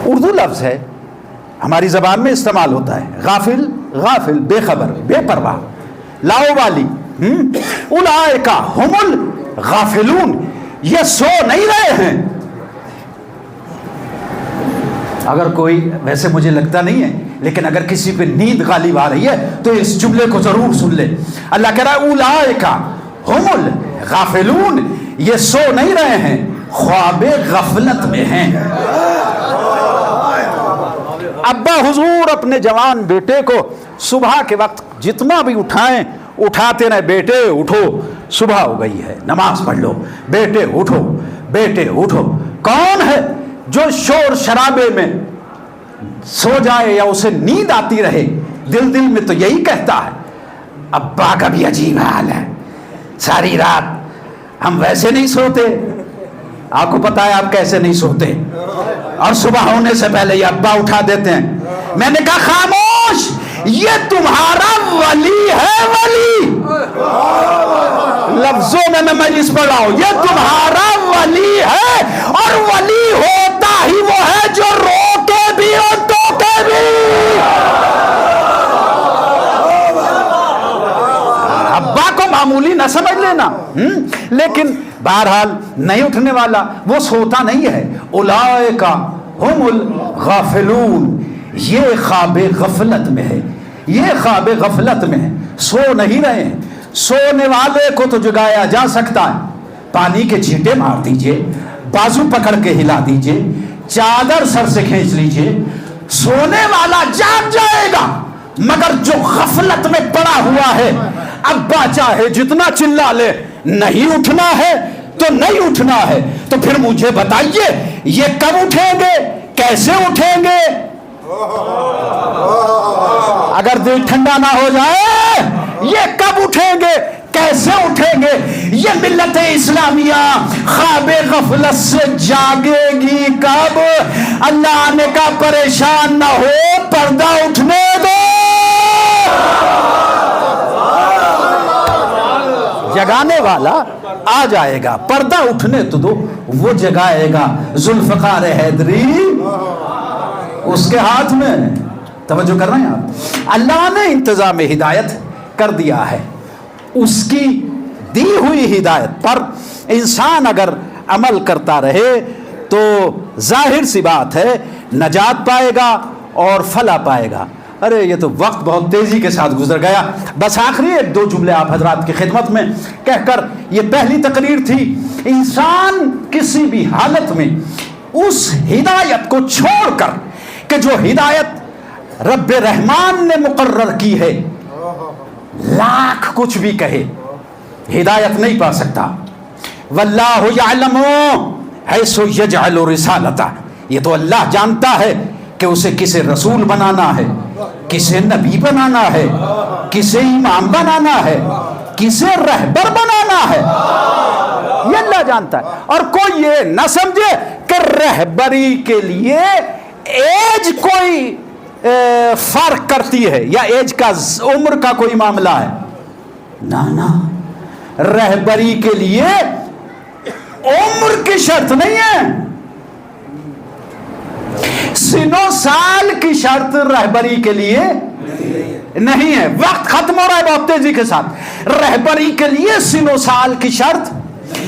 اردو لفظ ہے، ہماری زبان میں استعمال ہوتا ہے، غافل، غافل بے خبر، بے پرواہ، لاؤبالی۔ اولئک هم الغافلون، یہ سو نہیں رہے ہیں۔ اگر کوئی، ویسے مجھے لگتا نہیں ہے، لیکن اگر کسی پہ نیند غالب آ رہی ہے تو اس جملے کو ضرور سن لے۔ اللہ کہہ رہا ہے اولئک هم الغافلون، یہ سو نہیں رہے ہیں، خواب غفلت میں ہیں۔ ابا حضور اپنے جوان بیٹے کو صبح کے وقت جتنا بھی اٹھائیں، اٹھاتے رہے، بیٹے اٹھو، صبح ہو گئی ہے، نماز پڑھ لو، بیٹے اٹھو، بیٹے اٹھو۔ کون ہے جو شور شرابے میں سو جائے یا اسے نیند آتی رہے، دل دل میں تو یہی کہتا ہے۔ ابا کا بھی عجیب حال ہے، ساری رات ہم ویسے نہیں سوتے، آپ کو پتا ہے آپ کیسے نہیں سوتے، اور صبح ہونے سے پہلے یہ ابا اٹھا دیتے ہیں۔ میں نے کہا خاموش، یہ تمہارا ولی ہے، ولی، لفظوں میں مجلس پڑھ رہا ہوں، یہ تمہارا ولی ہے، اور ولی ہوتا ہی وہ ہے جو روکے بھی اور ٹوکے بھی۔ ابا کو معمولی نہ سمجھ لینا، لیکن بہرحال نہیں اٹھنے والا، وہ سوتا نہیں ہے۔ اولئک هم الغافلون، یہ خواب غفلت میں ہے، یہ خواب غفلت میں ہے، سو نہیں رہے ہیں۔ سونے والے کو تو جگایا جا سکتا ہے، پانی کے چھینٹے مار دیجئے، بازو پکڑ کے ہلا دیجئے، چادر سر سے کھینچ لیجئے، سونے والا جاگ جائے گا، مگر جو غفلت میں پڑا ہوا ہے، ابا چاہے جتنا چلا لے، نہیں اٹھنا ہے تو نہیں اٹھنا ہے۔ تو پھر مجھے بتائیے، یہ کب اٹھیں گے، کیسے اٹھیں گے؟ اگر دل ٹھنڈا نہ ہو جائے، یہ کب اٹھیں گے، کیسے اٹھیں گے؟ یہ ملت اسلامیہ خواب غفلت سے جاگے گی کب؟ اللہ نے کہا پریشان نہ ہو، پردہ اٹھنے دو۔ جگانے والا آ جائے گا، پردہ اٹھنے تو دو، وہ جگائے گا۔ ذوالفقار حیدری اس کے ہاتھ میں، توجہ کر رہے ہیں آپ، اللہ نے انتظام ہدایت کر دیا ہے، اس کی دی ہوئی ہدایت پر انسان اگر عمل کرتا رہے تو ظاہر سی بات ہے نجات پائے گا اور فلاح پائے گا۔ ارے یہ تو وقت بہت تیزی کے ساتھ گزر گیا، بس آخری 1-2 جملے آپ حضرات کی خدمت میں کہہ کر، یہ پہلی تقریر تھی۔ انسان کسی بھی حالت میں اس ہدایت کو چھوڑ کر کہ جو ہدایت رب رحمان نے مقرر کی ہے، لاکھ کچھ بھی کہے، ہدایت نہیں پا سکتا۔ واللہ یعلم حیث یجعل رسالتہ، یہ تو اللہ جانتا ہے کہ اسے کسے رسول بنانا ہے، کسے نبی بنانا ہے، کسے امام بنانا ہے، کسے رہبر بنانا ہے، یہ اللہ جانتا ہے۔ اور کوئی یہ نہ سمجھے کہ رہبری کے لیے ایج کوئی فرق کرتی ہے یا ایج کا عمر کا کوئی معاملہ ہے، نہ، رہبری کے لیے عمر کی شرط نہیں ہے، سن و سال کی شرط رہبری کے لیے نہیں ہے۔ وقت ختم ہو رہا ہے بہت تیزی کے ساتھ۔ رہبری کے لیے سن و سال کی شرط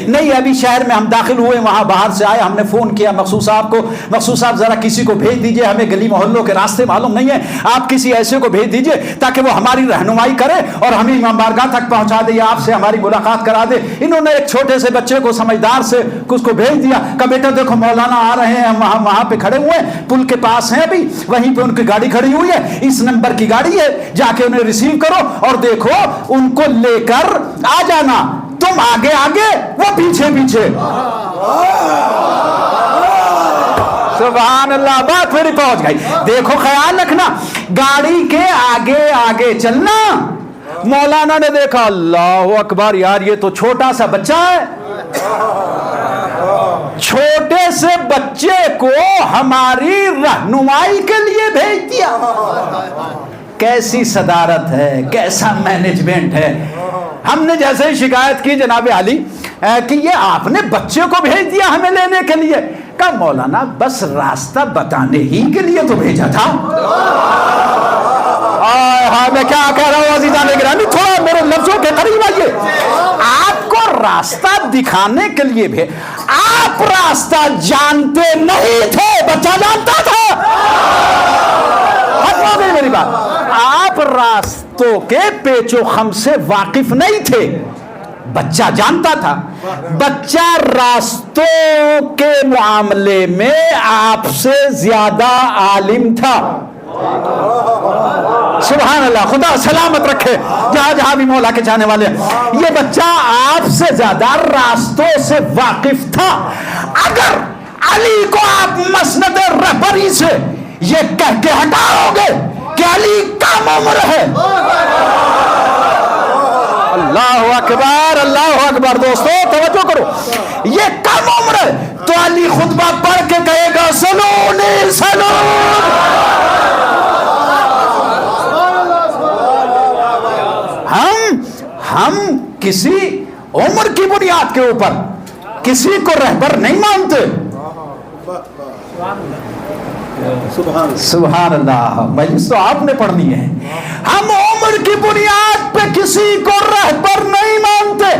نہیں۔ ابھی شہر میں ہم داخل ہوئے، وہاں باہر سے آئے، ہم نے فون کیا مخصوص صاحب کو، مخصوص صاحب ذرا کسی کو بھیج دیجئے، ہمیں گلی محلوں کے راستے معلوم نہیں ہے، آپ کسی ایسے کو بھیج دیجئے تاکہ وہ ہماری رہنمائی کرے اور ہمیں امام بارگاہ تک پہنچا دے یا آپ سے ہماری ملاقات کرا دے۔ انہوں نے ایک چھوٹے سے بچے کو سمجھدار سے اس کو بھیج دیا کہ بیٹا دیکھو مولانا آ رہے ہیں، ہم وہاں پہ کھڑے ہوئے ہیں، پل کے پاس ہیں، ابھی وہیں پہ ان کی گاڑی کھڑی ہوئی ہے، اس نمبر کی گاڑی ہے، جا کے انہیں ریسیو کرو اور دیکھو ان کو لے کر آ جانا، تم آگے آگے وہ پیچھے پیچھے۔ سبحان اللہ، بات میری پہنچ گئی۔ دیکھو خیال رکھنا، گاڑی کے آگے آگے چلنا۔ مولانا نے دیکھا، اللہ اکبر، یار یہ تو چھوٹا سا بچہ ہے، چھوٹے سے بچے کو ہماری رہنمائی کے لیے بھیج دیا۔ کیسی صدارت ہے، کیسا مینجمنٹ ہے۔ ہم نے جیسے ہی شکایت کی جناب عالی کہ یہ آپ نے بچے کو بھیج دیا ہمیں لینے کے لیے، کہا مولانا بس راستہ بتانے ہی کے لیے تو بھیجا تھا۔ ہاں میں کیا کہہ رہا ہوں عزیزان گرامی، تھوڑا میرے لفظوں کے قریب آئیے۔ آپ کو راستہ دکھانے کے لیے بھی، آپ راستہ جانتے نہیں تھے، بچہ جانتا تھا۔ ہو گئی میری بات، آپ راستوں کے پیچ و خم سے واقف نہیں تھے، بچہ جانتا تھا۔ بچہ راستوں کے معاملے میں آپ سے زیادہ عالم تھا۔ سبحان اللہ، خدا سلامت رکھے جہاں جہاں بھی مولا کے چاہنے والے ہیں۔ یہ بچہ آپ سے زیادہ راستوں سے واقف تھا۔ اگر علی کو آپ مسند رہبری سے یہ کہہ کے ہٹاؤ گے کہ علی کم عمر ہے، اللہ اکبر، اللہ اکبر، دوستو توجہ کرو، یہ کم عمر ہے، تو علی خطبہ پڑھ کے کہے گا سلونی سلون۔ ہم کسی عمر کی بنیاد کے اوپر کسی کو رہبر نہیں مانتے۔ سبحان اللہ، مجلس تو آپ نے پڑھنی ہے۔ ہم عمر کی بنیاد پہ کسی کو رہبر نہیں مانتے۔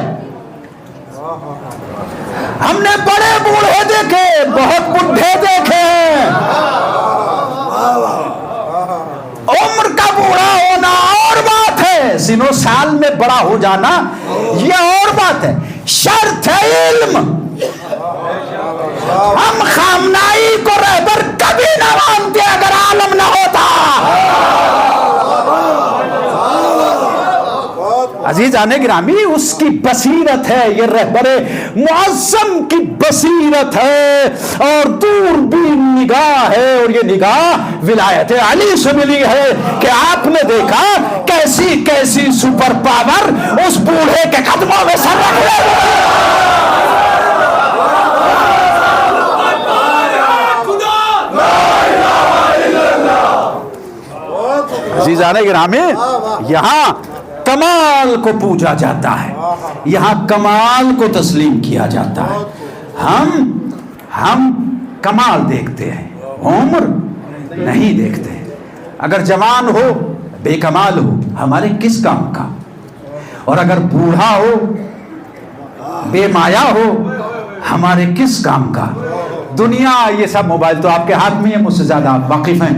ہم نے بڑے بوڑھے دیکھے، بہت بڈھے دیکھے ہیں۔ عمر کا بوڑھا ہونا اور بات ہے، سن و سال میں بڑا ہو جانا یہ اور بات ہے، شرط ہے علم۔ ہم خامنائی کو رہبر کبھی نہ مانتے اگر عالم نہ ہوتا۔ عزیزان گرامی، اس کی بصیرت ہے، یہ رہبر معظم کی بصیرت ہے اور دوربین نگاہ ہے، اور یہ نگاہ ولایت علی سے ملی ہے کہ آپ نے دیکھا کیسی کیسی سپر پاور اس بوڑھے کے قدموں میں سر رکھ لے۔ عزیزان گرامی، یہاں کمال کو پوجا جاتا ہے، یہاں کمال کو تسلیم کیا جاتا ہے۔ ہم کمال دیکھتے ہیں، عمر نہیں دیکھتے۔ اگر جوان ہو بے کمال ہو ہمارے کس کام کا، اور اگر بوڑھا ہو بے مایا ہو ہمارے کس کام کا۔ دنیا، یہ سب موبائل تو آپ کے ہاتھ میں ہے، مجھ سے زیادہ آپ واقف ہیں،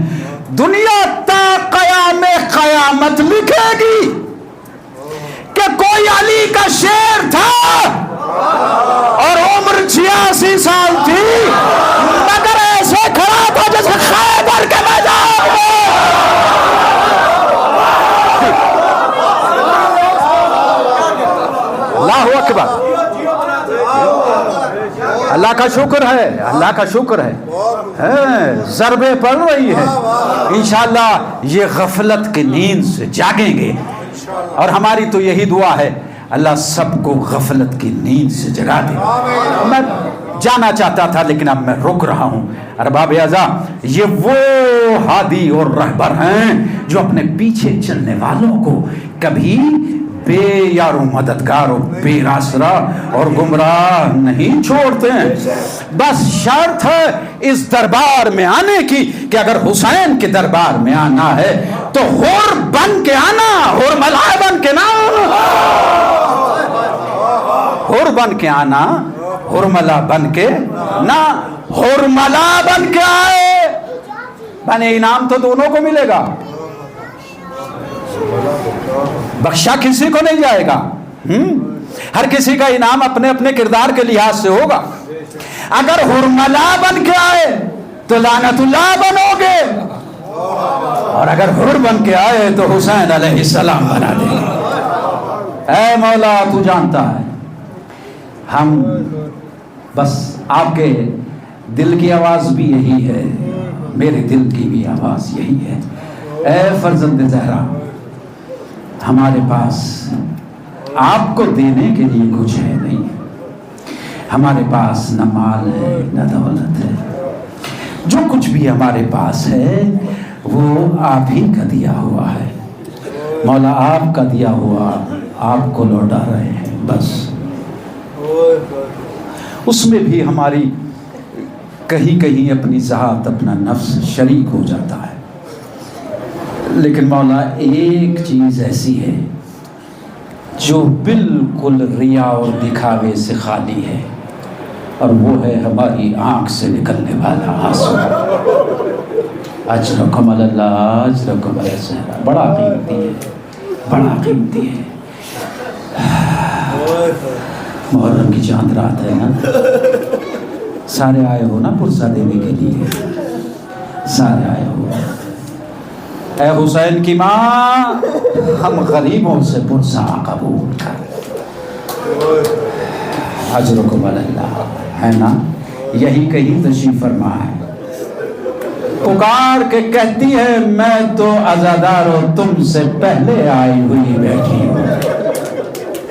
دنیا تا قیام قیامت لکھے گی کہ کوئی علی کا شیر تھا اور عمر 86 سال تھی مگر ایسے کھڑا تھا جیسے خیبر کے میدان میں۔ اللہ اکبر، اللہ کا شکر ہے، اللہ کا شکر ہے۔ ضربیں پڑ رہی ہیں، انشاءاللہ یہ غفلت کی نیند سے جاگیں گے، اور ہماری تو یہی دعا ہے اللہ سب کو غفلت کی نیند سے جگا دے۔ میں جانا چاہتا تھا لیکن اب میں رک رہا ہوں۔ ارباب اعضاء، یہ وہ ہادی اور رہبر ہیں جو اپنے پیچھے چلنے والوں کو کبھی بے یار و مددگار و بے آسرا اور گمراہ نہیں چھوڑتے ہیں۔ بس شرط ہے اس دربار میں آنے کی کہ اگر حسین کے دربار میں آنا ہے تو حور بن کے آنا، حور ملا بن کے نہ آنا، حور بن کے آنا، حرملا بن کے نہ، حرملا بن کے آئے، یعنی انعام تو دونوں کو ملے گا، بخشا کسی کو نہیں جائے گا۔ ہر کسی کا انعام اپنے اپنے کردار کے لحاظ سے ہوگا۔ اگر حرملا بن کے آئے تو لعنت اللہ بنو گے، اور اگر حر بن کے آئے تو حسین علیہ السلام بنا دیں گے۔ اے مولا تو جانتا ہے، ہم بس آپ کے دل کی آواز بھی یہی ہے، میرے دل کی بھی آواز یہی ہے۔ اے فرزند زہرا، ہمارے پاس آپ کو دینے کے لیے کچھ ہے نہیں، ہمارے پاس نہ مال ہے نہ دولت ہے، جو کچھ بھی ہمارے پاس ہے وہ آپ ہی کا دیا ہوا ہے۔ مولا آپ کا دیا ہوا آپ کو لوٹا رہے ہیں، بس اس میں بھی ہماری کہیں کہیں اپنی ذات اپنا نفس شریک ہو جاتا ہے، لیکن مولا ایک چیز ایسی ہے جو بالکل ریا اور دکھاوے سے خالی ہے، اور وہ ہے ہماری آنکھ سے نکلنے والا آنسو۔ اجرکم اللہ، اجرکم اللہ، بڑا قیمتی ہے، بڑا قیمتی ہے۔ محرم کی چاند رات ہے نا، سارے آئے ہو نا پرسہ دینے کے لیے، سارے آئے ہو۔ اے حسین کی ماں، ہم غریبوں سے پرسہ قبول کر، اجرکم اللہ، ہے نا؟ یہی کہیں تشریف فرما ہے، پکار کے کہتی ہے میں تو عزادار و تم سے پہلے آئی ہوئی بیٹھی ہوں۔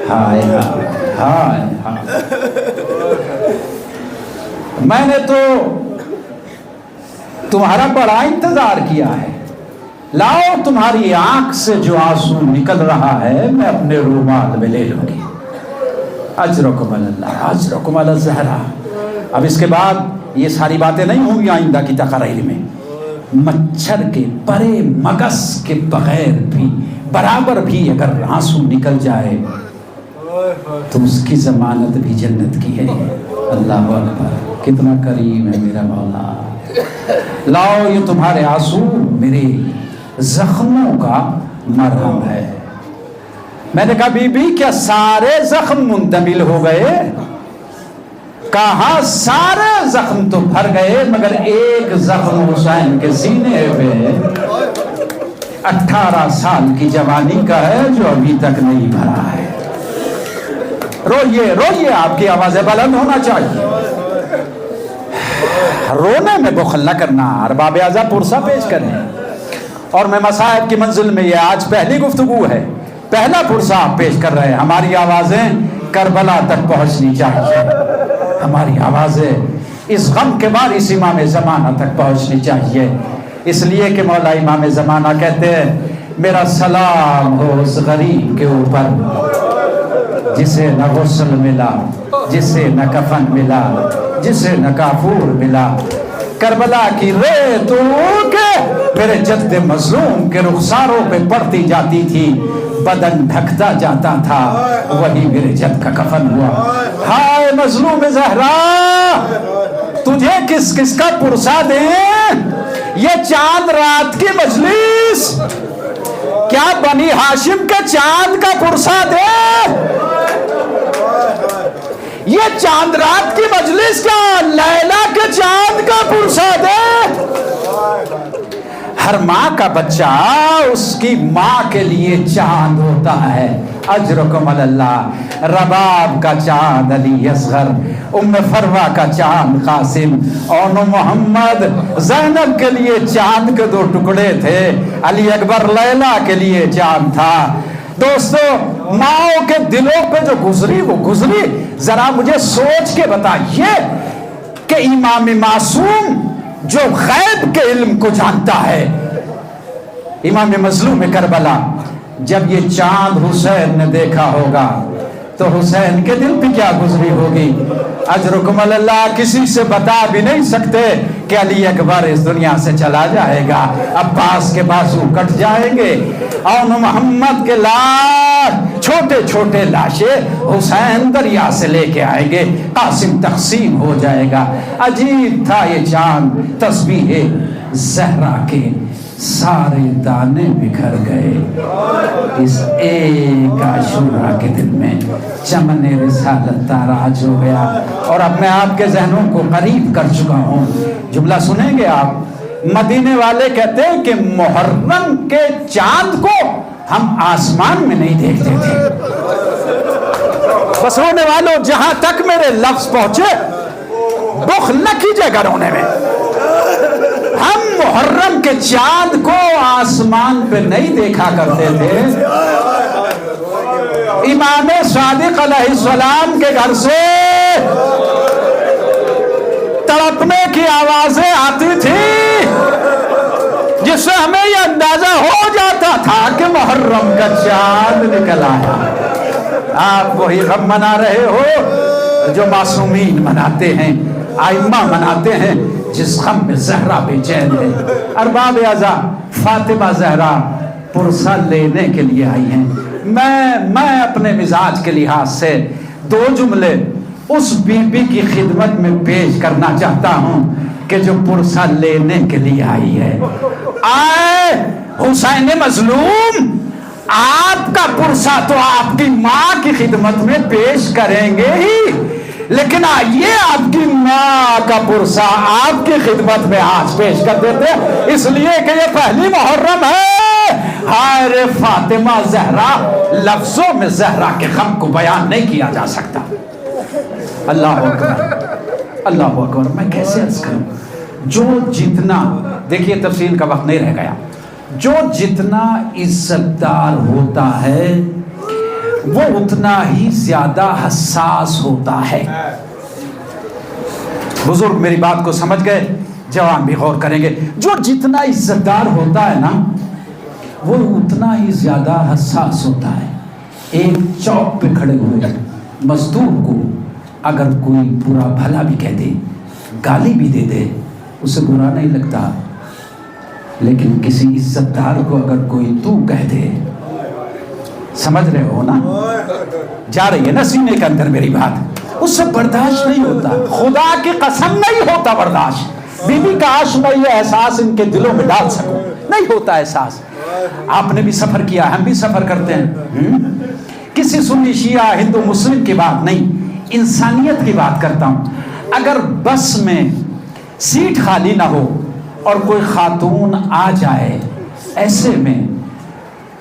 ہائے ہائے ہائے ہائے، میں نے تو تمہارا بڑا انتظار کیا ہے، لاؤ تمہاری آنکھ سے جو آنسو نکل رہا ہے میں اپنے رومال میں لے لوں گی۔ اجرکم اللہ، اجرکم اللہ زہرا۔ اب اس کے بعد یہ ساری باتیں نہیں ہوں گی آئندہ کی تقاریر میں۔ مچھر کے پرے مگس کے بغیر بھی برابر بھی اگر آنسو نکل جائے تو اس کی ضمانت بھی جنت کی ہے۔ اللہ اکبر، کتنا کریم ہے میرا مولا۔ لاؤ یہ تمہارے آنسو میرے زخموں کا مرہم ہے۔ میں نے کہا بی بی کیا سارے زخم منتمل ہو گئے؟ کہاں سارے زخم تو بھر گئے، مگر ایک زخم حسین کے سینے پہ 18 سال کی جوانی کا ہے جو ابھی تک نہیں بھرا ہے۔ روئیے روئیے، آپ کی آوازیں بلند ہونا چاہیے، رونے میں بخل نہ کرنا، ارباب اعضاء پرسہ پیش کریں۔ اور میں مصائب کی منزل میں یہ آج پہلی گفتگو ہے، پہلا پرسہ آپ پیش کر رہے ہیں۔ ہماری آوازیں کربلا تک پہنچنی چاہیے، ہماری آوازیں اس غم کے باعث امام زمانہ تک پہنچنی چاہیے، اس لیے کہ مولا امام زمانہ کہتے ہیں میرا سلام ہو اس غریب کے اوپر جسے نہ غسل ملا، جسے نہ کفن ملا، جسے نہ کافور ملا۔ کربلا کی ریت کے میرے جد مظلوم کے رخساروں پہ پڑتی جاتی تھی، بدن ڈھکتا جاتا تھا، وہی میرے جد کا کفن ہوا۔ ہائے مظلوم زہرا، تجھے کس کس کا پرسہ دیں؟ یہ چاند رات کی مجلس کیا بنی ہاشم کے چاند کا پرسہ دے؟ یہ چاند رات کی مجلس کیا لیلا کے چاند کا پرسہ دے؟ ہر ماں کا بچہ اس کی ماں کے لیے چاند ہوتا ہے، اجرکم علی اللہ۔ رباب کا چاند علی اصغر، ام فروا کا چاند قاسم، اون محمد زینب کے لیے چاند کے 2 ٹکڑے تھے، علی اکبر لیلا کے لیے چاند تھا۔ دوستو ماؤں کے دلوں پہ جو گزری وہ گزری، ذرا مجھے سوچ کے بتائیے کہ امام معصوم جو غیب کے علم کو جانتا ہے، امام مظلوم کربلا، جب یہ چاند حسین نے دیکھا ہوگا تو حسین کے دل پہ کیا گزری ہوگی؟ اجرکم علی اللہ۔ کسی سے بتا بھی نہیں سکتے کہ علی اکبر اس دنیا سے چلا جائے گا، عباس کے بازو کٹ جائیں گے، اور محمد کے لاش چھوٹے چھوٹے لاشیں حسین دریا سے لے کے آئیں گے، قاسم تقسیم ہو جائے گا۔ عجیب تھا یہ چاند، تسبیح زہرا کے سارے دانے بکھر گئے اس ایک عاشورہ کے دن میں، چمن رسالت تاراج ہو گیا۔ اور اب میں آپ کے ذہنوں کو قریب کر چکا ہوں، جملہ سنیں گے آپ۔ مدینے والے کہتے ہیں کہ محرم کے چاند کو ہم آسمان میں نہیں دیکھتے تھے۔ بس رونے والوں، جہاں تک میرے لفظ پہنچے بخل نہ کیجئے گا رونے میں۔ ہم محرم کے چاند کو آسمان پہ نہیں دیکھا کرتے تھے، امام صادق علیہ السلام کے گھر سے تڑپنے کی آوازیں آتی تھی، جس سے ہمیں یہ اندازہ ہو جاتا تھا کہ محرم کا چاند نکل آیا۔ آپ وہی غم منا رہے ہو جو معصومین مناتے ہیں، ائمہ مناتے ہیں، جس غم میں زہرا بے چین ہے۔ ارباب اعضا فاطمہ زہرا پرسہ لینے کے لیے آئی ہیں۔ میں اپنے مزاج کے لحاظ سے 2 جملے اس بی بی کی خدمت میں پیش کرنا چاہتا ہوں کہ جو پرسہ لینے کے لیے آئی ہے۔ آئے حسین مظلوم، آپ کا پرسہ تو آپ کی ماں کی خدمت میں پیش کریں گے ہی، لیکن آئیے آپ کی ماں کا پرسہ آپ کی خدمت میں آج پیش کر دیتے، اس لیے کہ یہ پہلی محرم ہے۔ ہائے رے فاطمہ زہرا، لفظوں میں زہرا کے غم کو بیان نہیں کیا جا سکتا۔ اللہ اکبر، اللہ اکبر۔ میں کیسے عرض کروں، جو جتنا، دیکھیے تفصیل کا وقت نہیں رہ گیا، جو جتنا عزت دار ہوتا ہے وہ اتنا ہی زیادہ حساس ہوتا ہے۔ بزرگ میری بات کو سمجھ گئے، جوان بھی غور کریں گے۔ جو جتنا عزت دار ہوتا ہے نا وہ اتنا ہی زیادہ حساس ہوتا ہے۔ ایک چوک پہ کھڑے ہوئے مزدور کو اگر کوئی برا بھلا بھی کہہ دے، گالی بھی دے دے، اسے برا نہیں لگتا، لیکن کسی عزت دار کو اگر کوئی تو کہہ دے، سمجھ رہے ہو نا، جا رہی ہے نا سینے کے اندر میری بات، اس سے برداشت نہیں ہوتا، خدا کی قسم نہیں ہوتا برداشت۔ بی بی کاش میں یہ احساس ان کے دلوں میں ڈال سکوں، نہیں ہوتا احساس۔ آپ نے بھی سفر کیا، ہم بھی سفر کرتے ہیں، کسی سنی شیعہ ہندو مسلم کی بات نہیں، انسانیت کی بات کرتا ہوں۔ اگر بس میں سیٹ خالی نہ ہو اور کوئی خاتون آ جائے ایسے میں،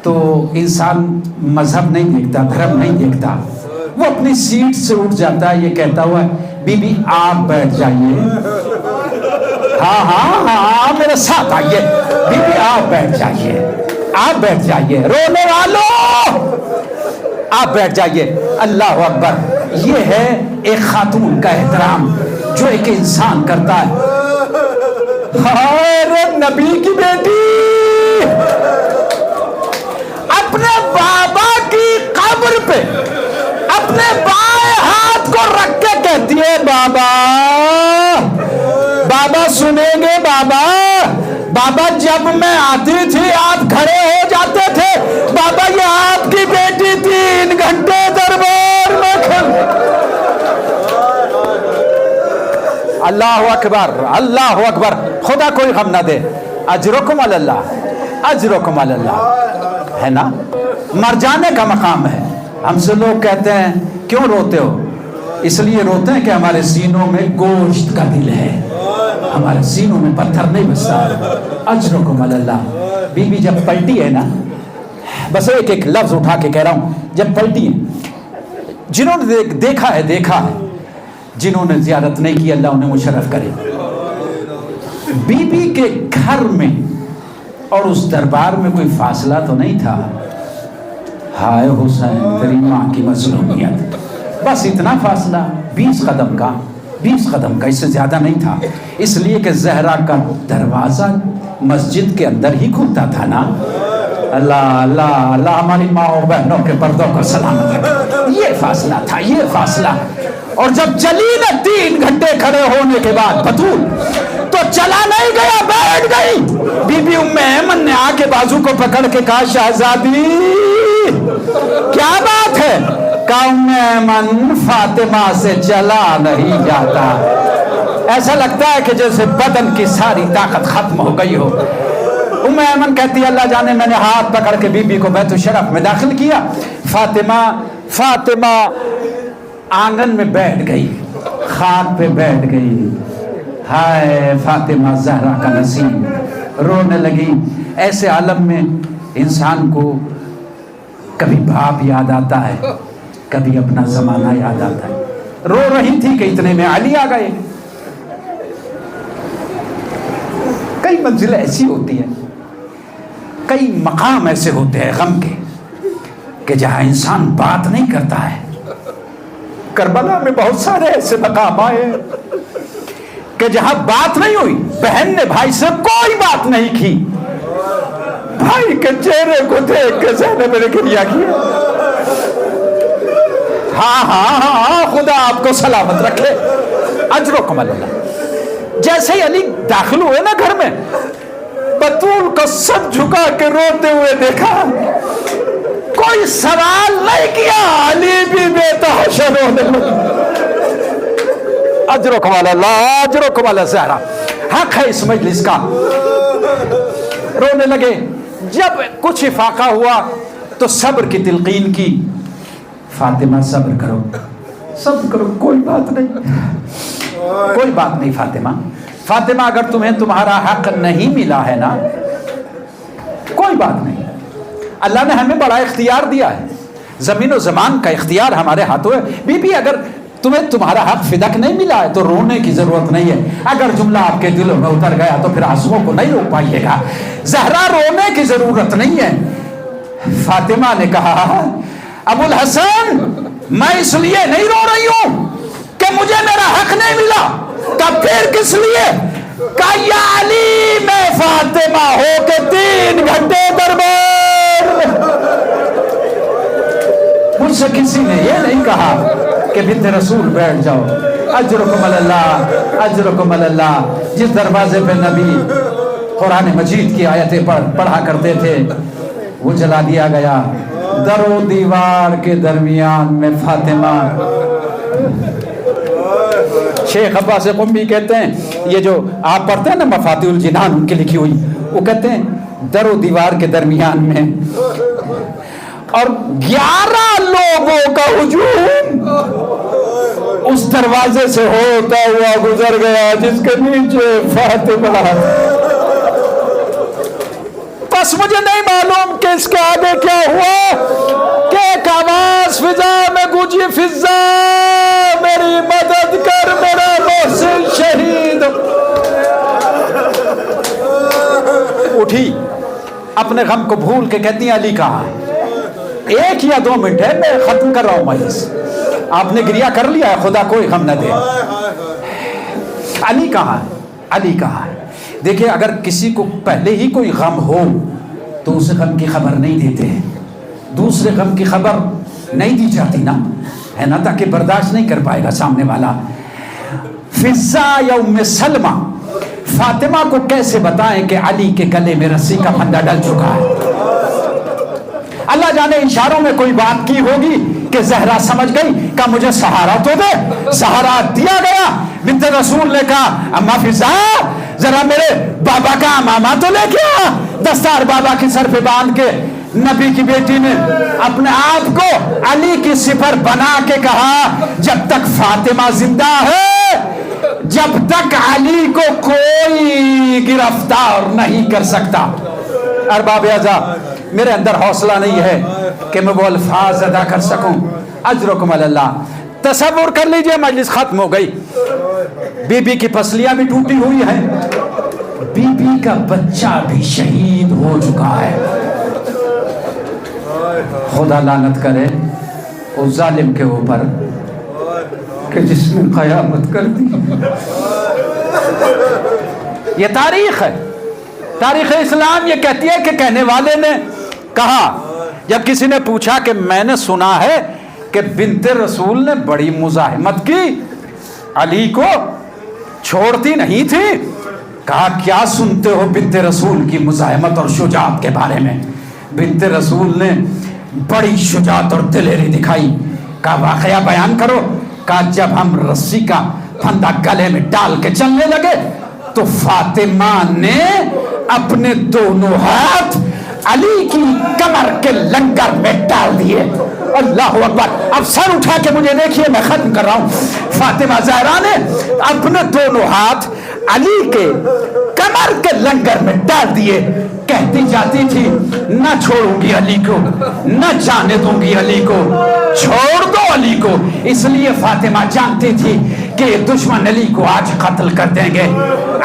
تو انسان مذہب نہیں دیکھتا، دھرم نہیں دیکھتا، وہ اپنی سیٹ سے اٹھ جاتا ہے یہ کہتا ہوا بی بی آپ بیٹھ جائیے، ہاں ہاں ہاں میرے ساتھ آئیے، بی بی آپ بیٹھ جائیے، آپ بیٹھ جائیے، رونے والوں آپ بیٹھ جائیے۔ اللہ اکبر، یہ ہے ایک خاتون کا احترام جو ایک انسان کرتا ہے۔ ہائے نبی کی بیٹی اپنے بابا کی قبر پہ اپنے بائیں ہاتھ کو رکھ کے کہتی ہے بابا، بابا سنیں گے بابا، بابا جب میں آتی تھی آپ کھڑے ہو جاتے تھے، بابا یہ آپ کی بیٹی 3 گھنٹے دربار میں اللہ اکبر، اللہ اکبر۔ خدا کوئی غم نہ دے، اجرکم علی اللہ، اجرکم علی اللہ، ہے نا، مر جانے کا مقام ہے۔ ہم سے لوگ کہتے ہیں کیوں روتے ہو؟ اس لیے روتے ہیں کہ ہمارے سینوں میں گوشت کا دل ہے، ہمارے سینوں میں پتھر نہیں بستا۔ اجرکم علی اللہ۔ بی بی جب پلٹی ہے نا، بس ایک ایک لفظ اٹھا کے کہہ رہا ہوں. جب پلٹی ہیں, جنہوں نے دیکھا ہے, جنہوں نے زیارت نہیں کی اللہ انہیں مشرف کرے. بی بی کے گھر میں اور اس دربار میں کوئی فاصلہ تو نہیں تھا. ہائے حسین تیری ماں کی مظلومیت, بس اتنا فاصلہ 20 قدم کا, اس سے زیادہ نہیں تھا. اس لیے کہ زہرا کا دروازہ مسجد کے اندر ہی کھلتا تھا نا. اللہ اللہ اللہ ہماری ماں اور بہنوں کے پردوں کو سلامت رکھے. یہ فاصلہ تھا, یہ فاصلہ. اور جب چلی نا 3 گھنٹے کھڑے ہونے کے بعد بطول, تو چلا نہیں گیا, بیٹھ گئی. بی بی ام ایمن نے آ کے بازو کو پکڑ کے کہا شہزادی کیا بات ہے؟ کہا ام ایمن فاطمہ سے چلا نہیں جاتا. ایسا لگتا ہے کہ جیسے بدن کی ساری طاقت ختم ہو گئی ہو. ام ایمن کہتی ہے اللہ جانے میں نے ہاتھ پکڑ کے بی بی کو بیت الشرف میں داخل کیا. فاطمہ آنگن میں بیٹھ گئی, خاک پہ بیٹھ گئی. ہائے فاطمہ زہرا کا نصیب, رونے لگی. ایسے عالم میں انسان کو کبھی باپ یاد آتا ہے, کبھی اپنا زمانہ یاد آتا ہے. رو رہی تھی کہ اتنے میں علی آ گئے. کئی منزلیں ایسی ہوتی ہیں, کئی مقام ایسے ہوتے ہیں غم کے کہ جہاں انسان بات نہیں کرتا ہے. کربلا میں بہت سارے ایسے مقام آئے کہ جہاں بات نہیں ہوئی. بہن نے بھائی سے کوئی بات نہیں کی, بھائی کے چہرے کو دیکھ کے زینب نے گریہ کیا. ہاں خدا آپ کو سلامت رکھے, اجرکم اللہ. جیسے ہی علی داخل ہوئے نا گھر میں, بطول کو سب جھکا کے روتے ہوئے دیکھا, کوئی سوال نہیں کیا. علی بھی بے تحاشا رونے لگا. اجرکم اللہ, اجرکم اللہ. زہرا حق ہے اس مجلس کا. رونے لگے. جب کچھ افاقہ ہوا تو صبر کی تلقین کی. فاطمہ صبر کرو, کوئی بات نہیں فاطمہ اگر تمہیں تمہارا حق نہیں ملا ہے نا, کوئی بات نہیں. اللہ نے ہمیں بڑا اختیار دیا ہے, زمین و زمان کا اختیار ہمارے ہاتھوں ہے. بی بی اگر تمہیں تمہارا حق فدق نہیں ملا ہے تو رونے کی ضرورت نہیں ہے. اگر جملہ آپ کے دلوں میں اتر گیا تو پھر آنسوؤں کو نہیں روک پائیے گا. زہرا رونے کی ضرورت نہیں ہے. فاطمہ نے کہا ابو الحسن میں اس لیے نہیں رو رہی ہوں کہ مجھے میرا حق نہیں ملا. کہا پھر کس لیے؟ کہا یا علی میں فاطمہ ہو کے 3 گھنٹے دربار. مجھ سے کسی نے یہ نہیں کہا کہ بنت رسول بیٹھ جاؤ. اجرکم اللہ. جس دروازے پہ نبی قرآن مجید کی آیتیں پڑھا کرتے تھے وہ جلا دیا گیا. در و دیوار کے درمیان میں فاطمہ. شیخ عباس قمی کہتے ہیں, یہ جو آپ پڑھتے ہیں نا مفاتیح الجنان ان کی لکھی ہوئی, وہ کہتے ہیں در و دیوار کے درمیان میں اور 11 لوگوں کا ہجوم اس دروازے سے ہوتا ہوا گزر گیا جس کے نیچے فاطمہ. بس مجھے نہیں معلوم کہ اس کے آگے کیا ہوا کہ ایک آواز فضا میں گونجی, فضا میری مدد کر, میرا محسن شہید. اٹھی اپنے غم کو بھول کے کہتی ہیں علی کہاں ہے؟ 1 یا 2 منٹ ہے, میں ختم کر رہا ہوں مجلس. آپ نے گریہ کر لیا ہے, خدا کوئی غم نہ دے. علی کہاں ہے؟ دیکھیں اگر کسی کو پہلے ہی کوئی غم ہو تو اسے غم کی خبر نہیں دیتے, دوسرے غم کی خبر نہیں دی جاتی نا, ہے نا, تاکہ برداشت نہیں کر پائے گا سامنے والا. فضا یا ام سلمہ فاطمہ کو کیسے بتائیں کہ علی کے گلے میں رسی کا پھندا ڈل چکا ہے. اللہ جانے اشاروں میں کوئی بات کی ہوگی کہ زہرا سمجھ گئی. کہا مجھے سہارا تو دے. سہارا دیا گیا. بنت رسول نے کہا اما فضا ذرا میرے بابا کا امامہ تو لے کے آ. دستار بابا کی سر پہ باندھ کے نبی کی بیٹی نے اپنے آپ کو علی کی سپر بنا کے کہا جب تک فاطمہ زندہ ہے, جب تک علی کو کوئی گرفتار نہیں کر سکتا. ارباب اعضاء میرے اندر حوصلہ نہیں ہے کہ میں وہ الفاظ ادا کر سکوں. اجرکم علی اللہ. تصور کر لیجئے مجلس ختم ہو گئی, بی بی کی پسلیاں بھی ٹوٹی ہوئی ہیں, بی بی کا بچہ بھی شہید ہو چکا ہے. خدا لعنت کرے اس ظالم کے اوپر کہ جس نے قیامت کر دی. یہ تاریخ ہے, تاریخ اسلام یہ کہتی ہے کہ کہنے والے نے کہا, جب کسی نے پوچھا کہ میں نے سنا ہے کہ بنت رسول نے بڑی مزاحمت کی, علی کو چھوڑتی نہیں تھی. کہا کیا سنتے ہو بنت رسول کی مزاحمت اور شجاعت کے بارے میں؟ بنت رسول نے بڑی شجاعت اور دلیری دکھائی. کہا واقعہ بیان کرو. کہا جب ہم رسی کا پھندا گلے میں ڈال کے چلنے لگے تو فاطمہ نے اپنے دونوں ہاتھ علی کی کمر کے لنگر میں ڈال دیے. اللہ اکبر. اب سر اٹھا کے مجھے دیکھیے, میں ختم کر رہا ہوں. فاطمہ زہرا نے اپنے دونوں ہاتھ علی کے کمر کے لنگر میں ڈال دیے. کہتی جاتی تھی نہ چھوڑوں گی علی کو, نہ جانے دوں گی علی کو, چھوڑ دو علی کو. اس لیے فاطمہ جانتی تھی کہ دشمن علی کو آج قتل کر دیں گے.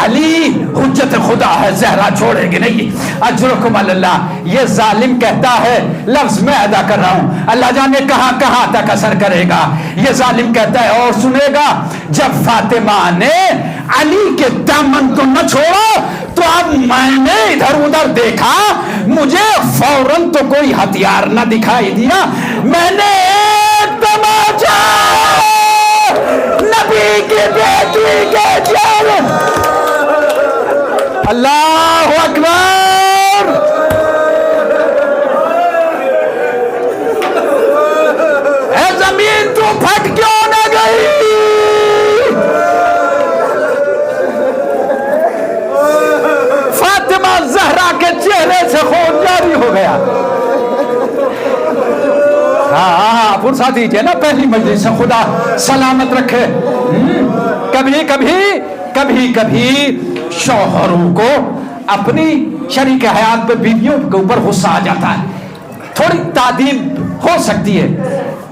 علی حجت خدا ہے, زہرا چھوڑے گی نہیں. اجرکم اللہ. یہ ظالم کہتا ہے, لفظ میں ادا کر رہا ہوں, اللہ جانے کہاں کہاں تک اثر کرے گا. یہ ظالم کہتا ہے اور سنے گا, جب فاطمہ نے علی کے دامن کو نہ چھوڑا تو اب میں نے ادھر ادھر دیکھا, مجھے فوراً تو کوئی ہتھیار نہ دکھائی دیا, میں نے ایک تماچا نبی کی بیٹی کے چہرے. اللہ اکبر. اے زمین تو پھٹ کیوں نہ گئی؟ فاطمہ زہرا کے چہرے سے خون جاری ہو گیا. ہاں فرصت دیجیے نا پہلی مجلس سے, خدا سلامت رکھے. کبھی کبھی شوہروں کو اپنی شریک حیات پہ بیویوں کے اوپر غصہ آ جاتا ہے. تھوڑی تعدیل ہو سکتی ہے,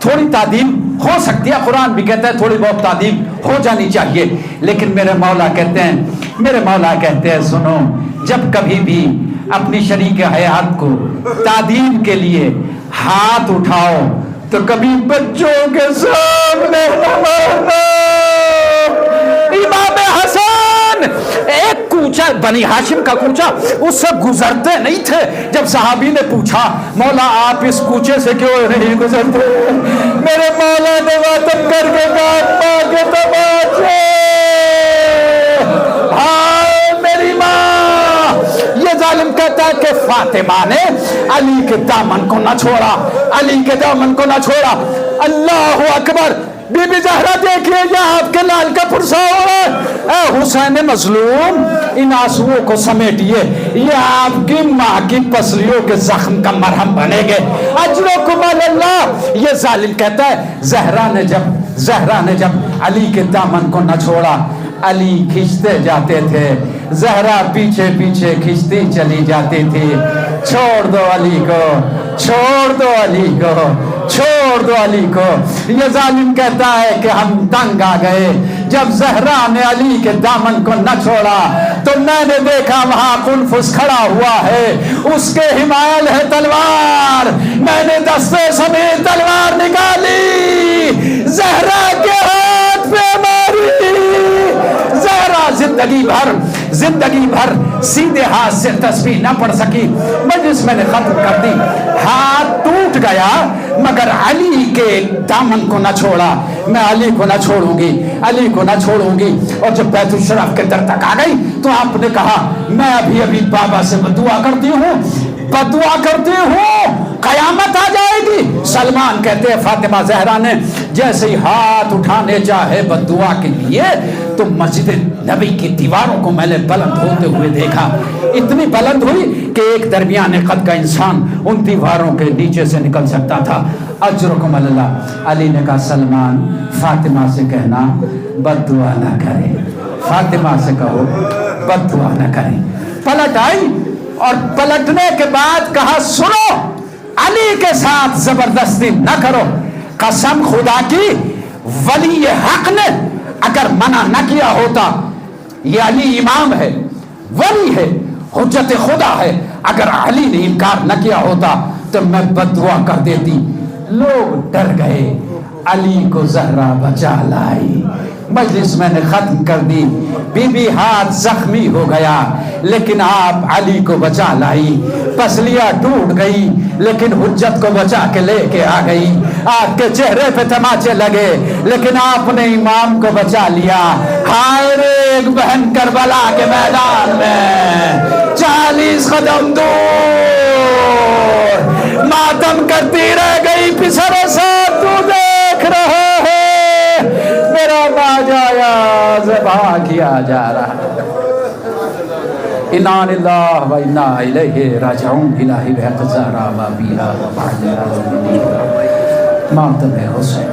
تھوڑی تعدیل ہو سکتی ہے. قرآن بھی کہتا ہے تھوڑی بہت تعدیل ہو جانی چاہیے. لیکن میرے مولا کہتے ہیں سنو, جب کبھی بھی اپنی شریک حیات کو تعدیل کے لیے ہاتھ اٹھاؤ تو کبھی بچوں کے سامنے مارنا. امام حسن ایک کوچہ, بنی ہاشم کا کوچہ, اس سے گزرتے نہیں تھے. جب صحابی نے پوچھا مولا آپ اس کوچے سے کیوں نہیں گزرتے؟ میرے مولا نے وعدہ کر کے کہا کے تماچے. ہاں میری ماں. یہ ظالم کہتا ہے کہ فاطمہ نے علی کے دامن کو نہ چھوڑا, علی کے دامن کو نہ چھوڑا. اللہ اکبر. بی بی زہرا دیکھیے, یہ آپ کے لال کا پرسا ہو رہا ہے. اے حسین مظلوم, ان آنسوؤں کو سمیٹیے, یہ آپ کی ماں کی پسلیوں کے زخم کا مرہم بنے گے. اجرکم اللہ. یہ ظالم کہتا ہے زہرا نے جب علی کے دامن کو نہ چھوڑا, علی کھینچتے جاتے تھے, زہرا پیچھے پیچھے کھینچتی چلی جاتی تھی. چھوڑ دو علی کو, چھوڑ دو علی کو, چھوڑ دو علی کو. یہ ظالم کہتا ہے کہ ہم تنگ آ گئے. جب زہرا نے علی کے دامن کو نہ چھوڑا تو میں نے دیکھا وہاں قنفس کھڑا ہوا ہے, اس کے حمایل ہے تلوار. میں نے دستے سمیت تلوار نکالی, زہرا کے ہاتھ پہ ماری. زہرا زندگی بھر سیدھے ہاتھ سے تسبیح نہ پڑھ سکی. مجلس میں نے ختم کر دی. ہاتھ ٹوٹ گیا مگر علی کے دامن کو نہ چھوڑا. میں علی کو نہ چھوڑوں گی, علی کو نہ چھوڑوں گی. اور جب بیت الشرف کے در تک آ گئی تو آپ نے کہا میں ابھی بابا سے بدعا کرتی ہوں, قیامت آ جائے گی. سلمان کہتے ہیں فاطمہ زہرا نے جیسے ہی ہاتھ اٹھانے چاہے بدعا کے لیے تو مسجد نبی کی دیواروں کو میں نے بلند ہوتے ہوئے دیکھا. اتنی بلند ہوئی کہ ایک درمیان قد کا انسان ان دیواروں کے نیچے سے نکل سکتا تھا. اجرکم اللہ. علی نے کہا سلمان فاطمہ سے کہنا بد دعا نہ کرے, فاطمہ سے کہو بد دعا نہ کرے. پلٹ آئی اور پلٹنے کے بعد کہا سنو علی کے ساتھ زبردستی نہ کرو. قسم خدا کی ولی حق نے اگر منع نہ کیا ہوتا، یہ علی امام ہے، ولی ہے، حجت خدا ہے، اگر علی نے انکار نہ کیا ہوتا تو میں بد دعا کر دیتی. لوگ ڈر گئے، علی کو زہرا بچا لائی. مجلس میں نے ختم کر دی. بی بی ہاتھ زخمی ہو گیا لیکن آپ علی کو بچا لائی. پسلیاں ٹوٹ گئی لیکن حجت کو بچا کے لے کے آ گئی. آپ کے چہرے پہ تماچے لگے لیکن آپ نے امام کو بچا لیا. ہائے رے ایک بہن کربلا کے میدان میں 40 قدم دور ماتم کرتی رہ گئی. پسرے صاحب تو دیکھ رہا ہے میرا باجایا ذبح کیا جا رہا. انا للہ و انا الیہ راجعون. الہی بحق زہرا و بیہا و بعد ماتم حسین.